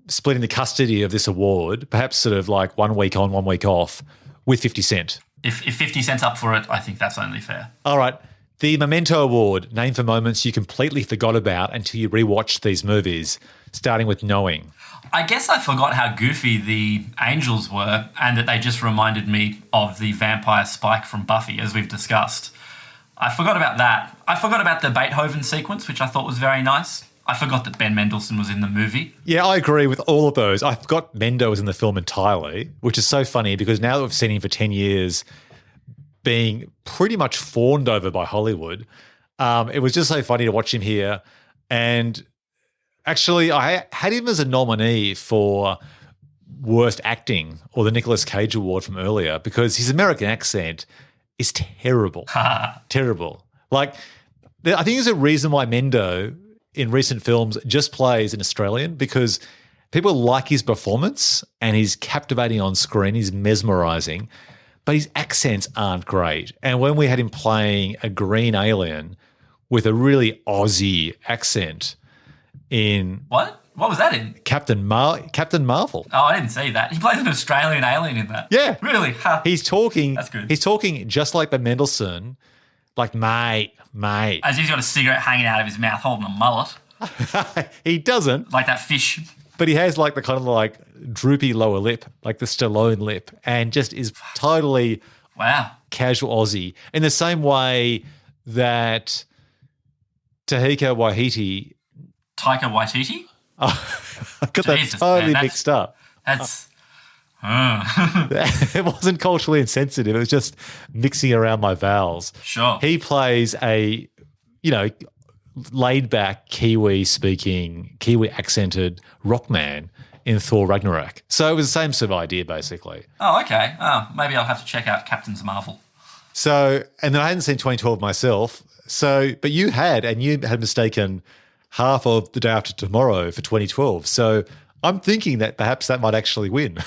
splitting the custody of this award, perhaps sort of like 1 week on, 1 week off, with 50 Cent. If 50 Cent's up for it, I think that's only fair. All right. The Memento Award, named for moments you completely forgot about until you rewatched these movies, starting with Knowing. I guess I forgot how goofy the angels were and that they just reminded me of the vampire Spike from Buffy, as we've discussed. I forgot about that. I forgot about the Beethoven sequence, which I thought was very nice. I forgot that Ben Mendelsohn was in the movie. Yeah, I agree with all of those. I forgot Mendo was in the film entirely, which is so funny because now that we've seen him for 10 years being pretty much fawned over by Hollywood, it was just so funny to watch him here. And actually, I had him as a nominee for Worst Acting or the Nicolas Cage Award from earlier because his American accent is terrible. Terrible. Like, I think there's a reason why Mendo in recent films just plays an Australian because people like his performance and he's captivating on screen, he's mesmerising, but his accents aren't great. And when we had him playing a green alien with a really Aussie accent in... What? What was that in? Captain Marvel. Oh, I didn't see that. He plays an Australian alien in that. Yeah. Really? He's talking... That's good. He's talking just like Ben Mendelsohn, like, mate. As he's got a cigarette hanging out of his mouth holding a mullet. He doesn't. Like that fish. But he has like the kind of like droopy lower lip, like the Stallone lip, and just is totally casual Aussie. In the same way that Taika Waititi... Oh, I got Jesus, that totally man, mixed up. That's... It wasn't culturally insensitive. It was just mixing around my vowels. Sure. He plays a, laid-back Kiwi-speaking, Kiwi-accented rock man in Thor Ragnarok. So it was the same sort of idea, basically. Oh, okay. Oh, maybe I'll have to check out Captain's Marvel. So, and then I hadn't seen 2012 myself. So, but you had mistaken half of The Day After Tomorrow for 2012. So I'm thinking that perhaps that might actually win.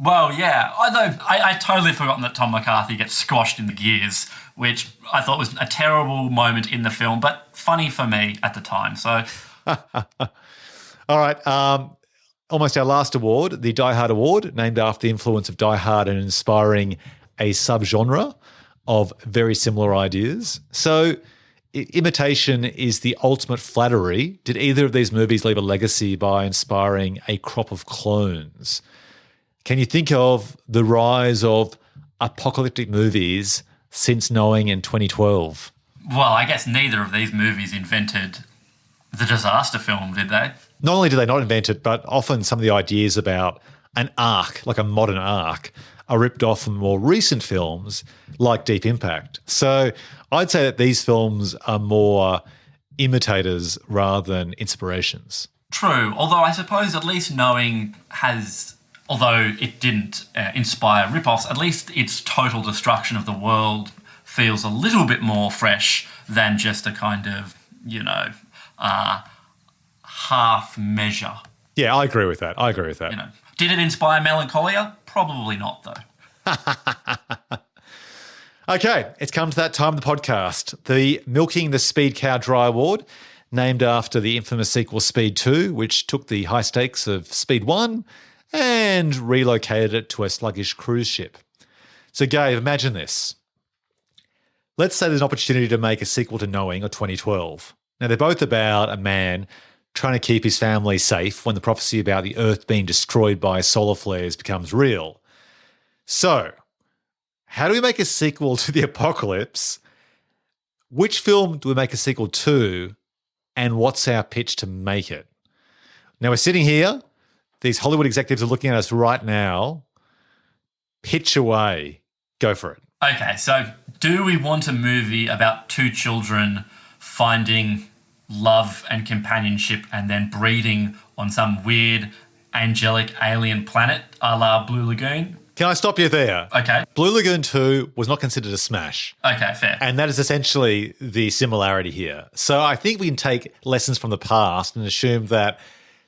Well, yeah. Although I totally forgotten that Tom McCarthy gets squashed in the gears, which I thought was a terrible moment in the film, but funny for me at the time. So, all right. almost our last award, the Die Hard Award, named after the influence of Die Hard and inspiring a subgenre of very similar ideas. So imitation is the ultimate flattery. Did either of these movies leave a legacy by inspiring a crop of clones? Can you think of the rise of apocalyptic movies since Knowing in 2012? Well, I guess neither of these movies invented the disaster film, did they? Not only do they not invent it, but often some of the ideas about an arc, like a modern arc, are ripped off from more recent films like Deep Impact. So I'd say that these films are more imitators rather than inspirations. True, although I suppose at least Knowing has, although it didn't inspire rip-offs, at least its total destruction of the world feels a little bit more fresh than just a kind of, half measure. Yeah, I agree with that. Did it inspire Melancholia? Probably not, though. Okay, it's come to that time of the podcast. The Milking the Speed Cow Dry Award, named after the infamous sequel Speed 2, which took the high stakes of Speed 1 and relocated it to a sluggish cruise ship. So, Gabe, imagine this. Let's say there's an opportunity to make a sequel to Knowing or 2012. Now, they're both about a man trying to keep his family safe when the prophecy about the Earth being destroyed by solar flares becomes real. So, how do we make a sequel to the apocalypse? Which film do we make a sequel to? And what's our pitch to make it? Now, we're sitting here. These Hollywood executives are looking at us right now. Pitch away. Go for it. Okay, so do we want a movie about two children finding love and companionship and then breeding on some weird angelic alien planet a la Blue Lagoon? Can I stop you there? Okay. Blue Lagoon 2 was not considered a smash. Okay, fair. And that is essentially the similarity here. So I think we can take lessons from the past and assume that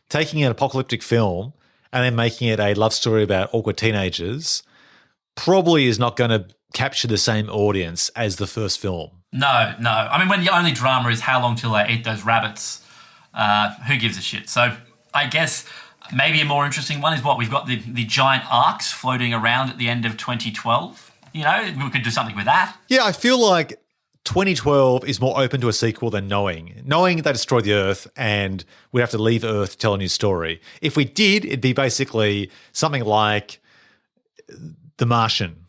taking an apocalyptic film and then making it a love story about awkward teenagers probably is not going to capture the same audience as the first film. No. I mean, when the only drama is how long till they eat those rabbits, who gives a shit? So I guess maybe a more interesting one is what we've got the giant arcs floating around at the end of 2012. We could do something with that. Yeah, I feel like 2012 is more open to a sequel than Knowing. Knowing they destroyed the Earth and we'd have to leave Earth to tell a new story. If we did, it'd be basically something like The Martian,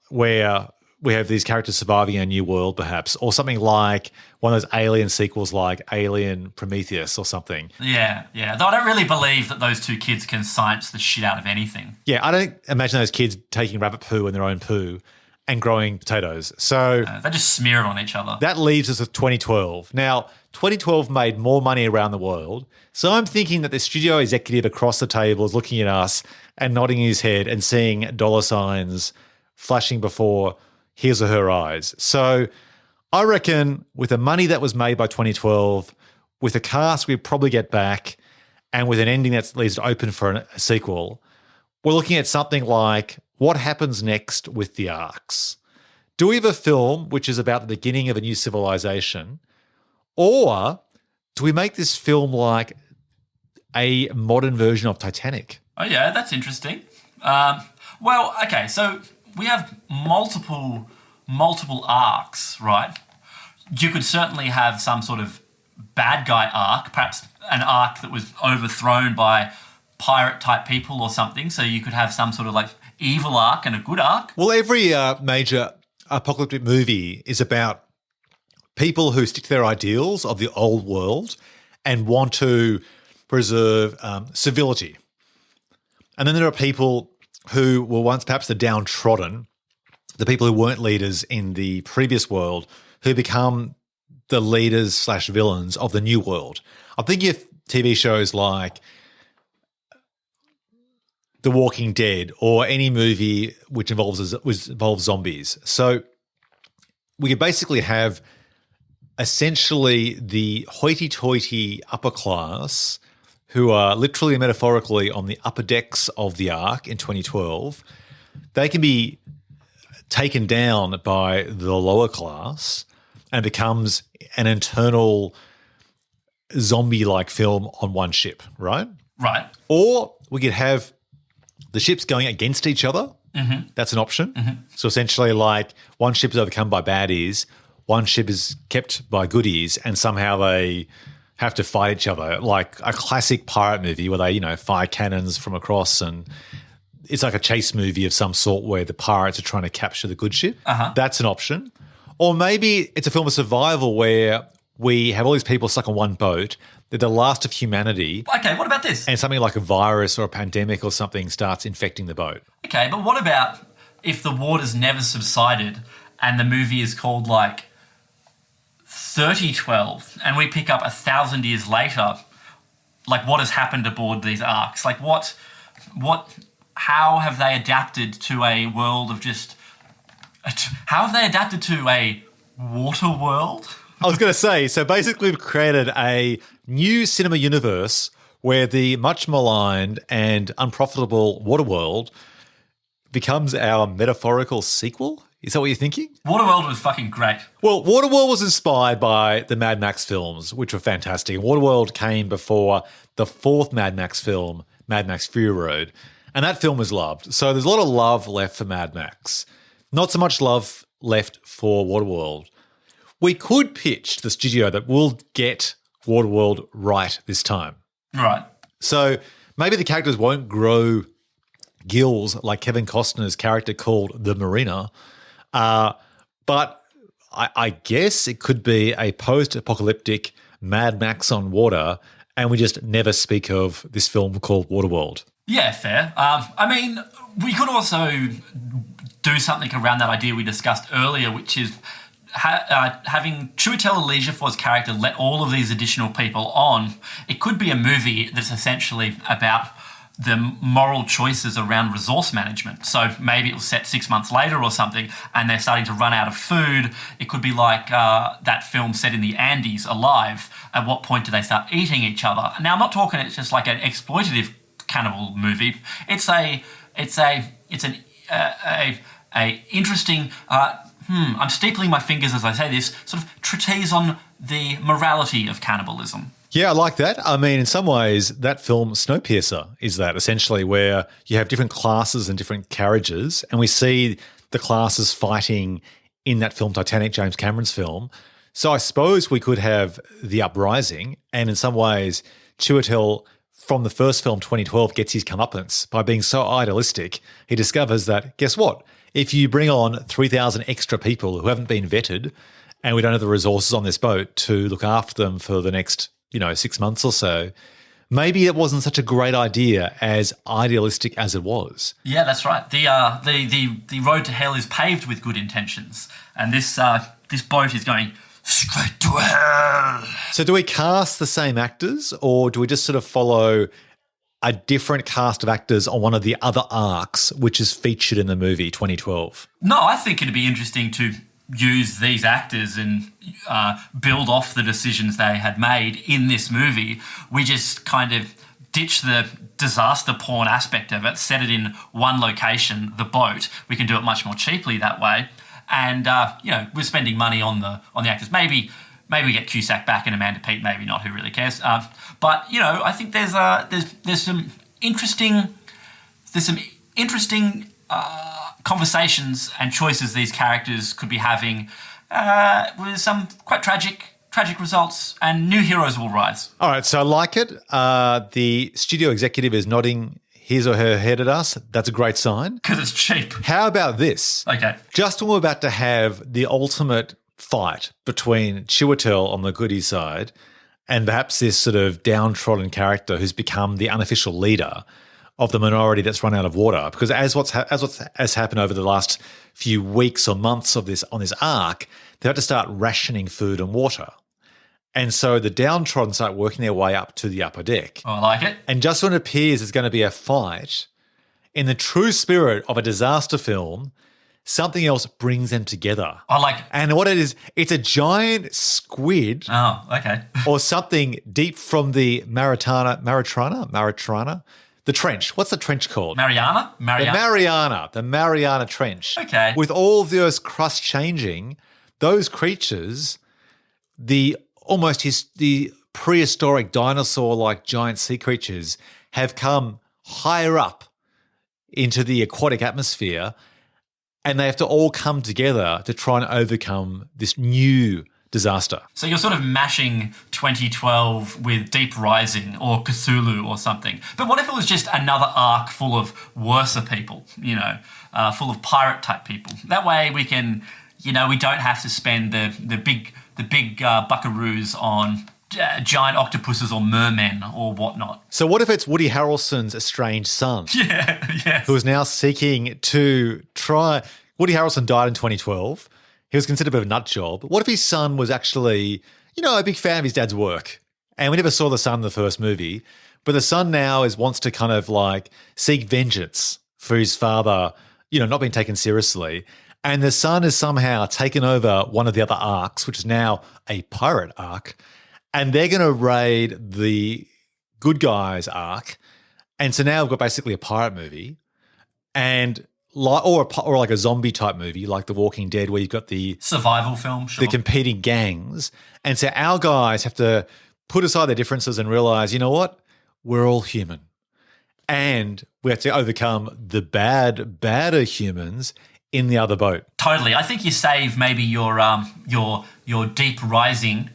where we have these characters surviving a new world perhaps, or something like one of those alien sequels like Alien Prometheus or something. Yeah. Though I don't really believe that those two kids can science the shit out of anything. Yeah, I don't imagine those kids taking rabbit poo in their own poo and growing potatoes. So they just smear it on each other. That leaves us with 2012. Now, 2012 made more money around the world. So I'm thinking that the studio executive across the table is looking at us and nodding his head and seeing dollar signs flashing before his or her eyes. So I reckon with the money that was made by 2012, with a cast we'd probably get back, and with an ending that leaves it open for a sequel, we're looking at something like what happens next with the arcs. Do we have a film which is about the beginning of a new civilization, or do we make this film like a modern version of Titanic? Oh, yeah, that's interesting. Well, okay, so we have multiple arcs, right? You could certainly have some sort of bad guy arc, perhaps an arc that was overthrown by pirate-type people or something, so you could have some sort of like evil arc and a good arc. Well, every major apocalyptic movie is about people who stick to their ideals of the old world and want to preserve civility. And then there are people who were once perhaps the downtrodden, the people who weren't leaders in the previous world, who become the leaders / villains of the new world. I'm thinking of TV shows like The Walking Dead or any movie which involves zombies. So we could basically have essentially the hoity-toity upper class who are literally and metaphorically on the upper decks of the Ark in 2012. They can be taken down by the lower class and it becomes an internal zombie-like film on one ship, right? Right. Or we could have the ships going against each other. Mm-hmm. That's an option. Mm-hmm. So essentially like one ship is overcome by baddies, one ship is kept by goodies, and somehow they have to fight each other, like a classic pirate movie where they, fire cannons from across, and it's like a chase movie of some sort where the pirates are trying to capture the good ship. That's an option. Or maybe it's a film of survival where we have all these people stuck on one boat. They're the last of humanity. Okay, what about this? And something like a virus or a pandemic or something starts infecting the boat. Okay, but what about if the water's never subsided and the movie is called like 3012 and we pick up 1,000 years later, like what has happened aboard these arcs? Like how have they adapted to a world of how have they adapted to a water world? I was going to say, so basically we've created a new cinema universe where the much maligned and unprofitable Waterworld becomes our metaphorical sequel? Is that what you're thinking? Waterworld was fucking great. Well, Waterworld was inspired by the Mad Max films, which were fantastic. Waterworld came before the fourth Mad Max film, Mad Max Fury Road, and that film was loved. So there's a lot of love left for Mad Max. Not so much love left for Waterworld. We could pitch to the studio that we'll get Waterworld right this time. Right. So maybe the characters won't grow gills like Kevin Costner's character called the Marina, but I guess it could be a post-apocalyptic Mad Max on water, and we just never speak of this film called Waterworld. Yeah, fair. I mean, we could also do something around that idea we discussed earlier, which is having Chiwetel Ejiofor's character let all of these additional people on. It could be a movie that's essentially about the moral choices around resource management. So maybe it'll set 6 months later or something and they're starting to run out of food. It could be like that film set in the Andes, Alive. At what point do they start eating each other? Now, I'm not talking it's just like an exploitative cannibal movie. It's an interesting, I'm steepling my fingers as I say this, sort of treatise on the morality of cannibalism. Yeah, I like that. I mean, in some ways, that film Snowpiercer is that, essentially, where you have different classes and different carriages, and we see the classes fighting in that film Titanic, James Cameron's film. So I suppose we could have The Uprising, and in some ways, Chiwetel from the first film, 2012, gets his comeuppance by being so idealistic. He discovers that, guess what? If you bring on 3,000 extra people who haven't been vetted and we don't have the resources on this boat to look after them for the next 6 months or so, maybe it wasn't such a great idea as idealistic as it was. Yeah, that's right. The road to hell is paved with good intentions, and this boat is going straight to hell. So do we cast the same actors, or do we just sort of follow a different cast of actors on one of the other arcs which is featured in the movie 2012? No, I think it'd be interesting to use these actors and build off the decisions they had made in this movie. We just kind of ditch the disaster porn aspect of it, set it in one location, the boat. We can do it much more cheaply that way. And, we're spending money on the actors. Maybe we get Cusack back and Amanda Peet, maybe not, who really cares? But I think there's some interesting conversations and choices these characters could be having with some quite tragic results, and new heroes will rise. All right, so I like it. The studio executive is nodding his or her head at us. That's a great sign. Because it's cheap. How about this? Okay. Just when we're about to have the ultimate fight between Chiwetel on the goody side and perhaps this sort of downtrodden character who's become the unofficial leader of the minority that's run out of water, because as what has happened over the last few weeks or months of this on this arc, they have to start rationing food and water. And so the downtrodden start working their way up to the upper deck. Oh, I like it. And just when it appears there's going to be a fight, in the true spirit of a disaster film, something else brings them together. I like it. And what it is, it's a giant squid. Oh, okay. Or something deep from the Maritrana, the trench. What's the trench called? Mariana? The Mariana Trench. Okay. With all of the Earth's crust changing, those creatures, the prehistoric dinosaur-like giant sea creatures, have come higher up into the aquatic atmosphere, and they have to all come together to try and overcome this new disaster. So you're sort of mashing 2012 with Deep Rising or Cthulhu or something. But what if it was just another arc full of worser people, full of pirate-type people? That way we can, we don't have to spend the big buckaroos on giant octopuses or mermen or whatnot. So what if it's Woody Harrelson's estranged son? Yeah, yes. Who is now seeking to try... Woody Harrelson died in 2012. He was considered a bit of a nut job. What if his son was actually, a big fan of his dad's work? And we never saw the son in the first movie. But the son now wants to kind of like seek vengeance for his father, not being taken seriously. And the son has somehow taken over one of the other arcs, which is now a pirate arc. And they're going to raid the good guys arc. And so now we've got basically a pirate movie and or like a zombie type movie like The Walking Dead where you've got the survival film, sure. The competing gangs. And so our guys have to put aside their differences and realize, you know what? We're all human. And we have to overcome the badder humans in the other boat. Totally. I think you save maybe your Deep Rising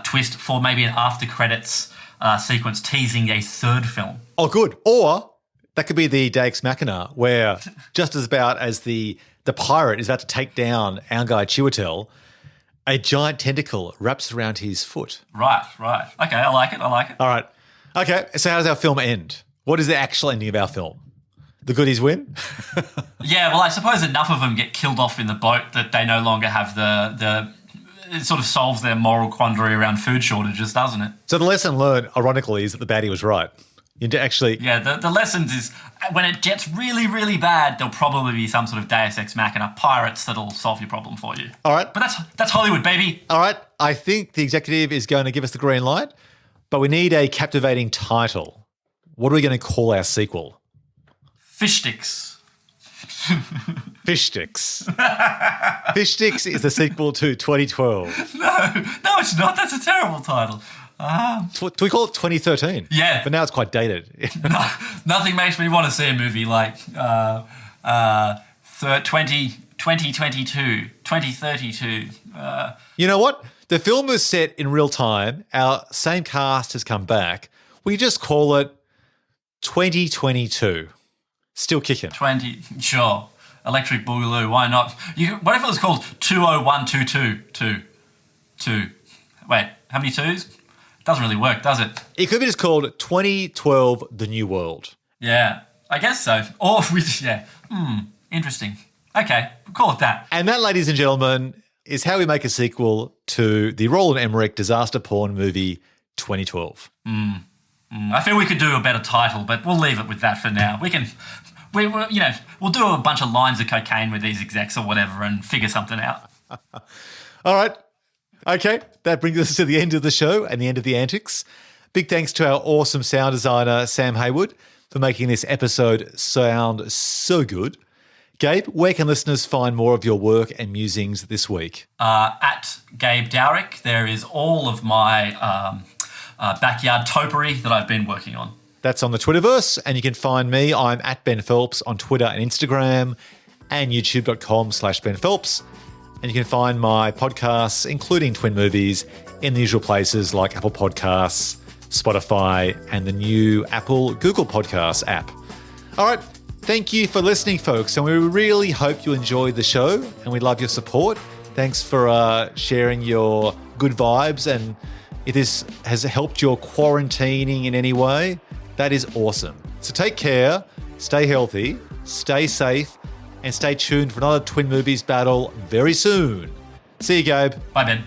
twist for maybe an after credits sequence teasing a third film. Oh, good. Or that could be the Deus Machina, where just as about as the pirate is about to take down our guy Chiwetel, a giant tentacle wraps around his foot. Right. Okay, I like it. All right. Okay, so how does our film end? What is the actual ending of our film? The goodies win? Yeah, well, I suppose enough of them get killed off in the boat that they no longer have it sort of solves their moral quandary around food shortages, doesn't it? So the lesson learned, ironically, is that the baddie was right. Yeah, the lessons is when it gets really, really bad, there'll probably be some sort of Deus Ex Machina pirates that'll solve your problem for you. All right. But that's Hollywood, baby. All right. I think the executive is going to give us the green light, but we need a captivating title. What are we going to call our sequel? Fish Sticks. Fish Sticks. Fish Sticks is the sequel to 2012. No, it's not. That's a terrible title. Do we call it 2013? Yeah. But now it's quite dated. Nothing makes me want to see a movie like 2022, 2032. You know what? The film was set in real time. Our same cast has come back. We just call it 2022. Still kicking. Sure. Electric Boogaloo, why not? What if it was called 20122? Wait, how many twos? Doesn't really work, does it? It could be just called 2012 The New World. Yeah, I guess so. Or, interesting. Okay, we'll call it that. And that, ladies and gentlemen, is how we make a sequel to the Roland Emmerich disaster porn movie 2012. I feel we could do a better title, but we'll leave it with that for now. We'll do a bunch of lines of cocaine with these execs or whatever and figure something out. All right. Okay, that brings us to the end of the show and the end of the antics. Big thanks to our awesome sound designer, Sam Haywood, for making this episode sound so good. Gabe, where can listeners find more of your work and musings this week? At Gabe Dowrick, there is all of my backyard topiary that I've been working on. That's on the Twitterverse, and you can find me. I'm at Ben Phelps on Twitter and Instagram and youtube.com/Ben Phelps. And you can find my podcasts, including Twin Movies, in the usual places like Apple Podcasts, Spotify, and the new Apple Google Podcasts app. All right. Thank you for listening, folks. And we really hope you enjoyed the show, and we love your support. Thanks for sharing your good vibes. And if this has helped your quarantining in any way, that is awesome. So take care, stay healthy, stay safe, and stay tuned for another Twin Movies battle very soon. See you, Gabe. Bye, Ben.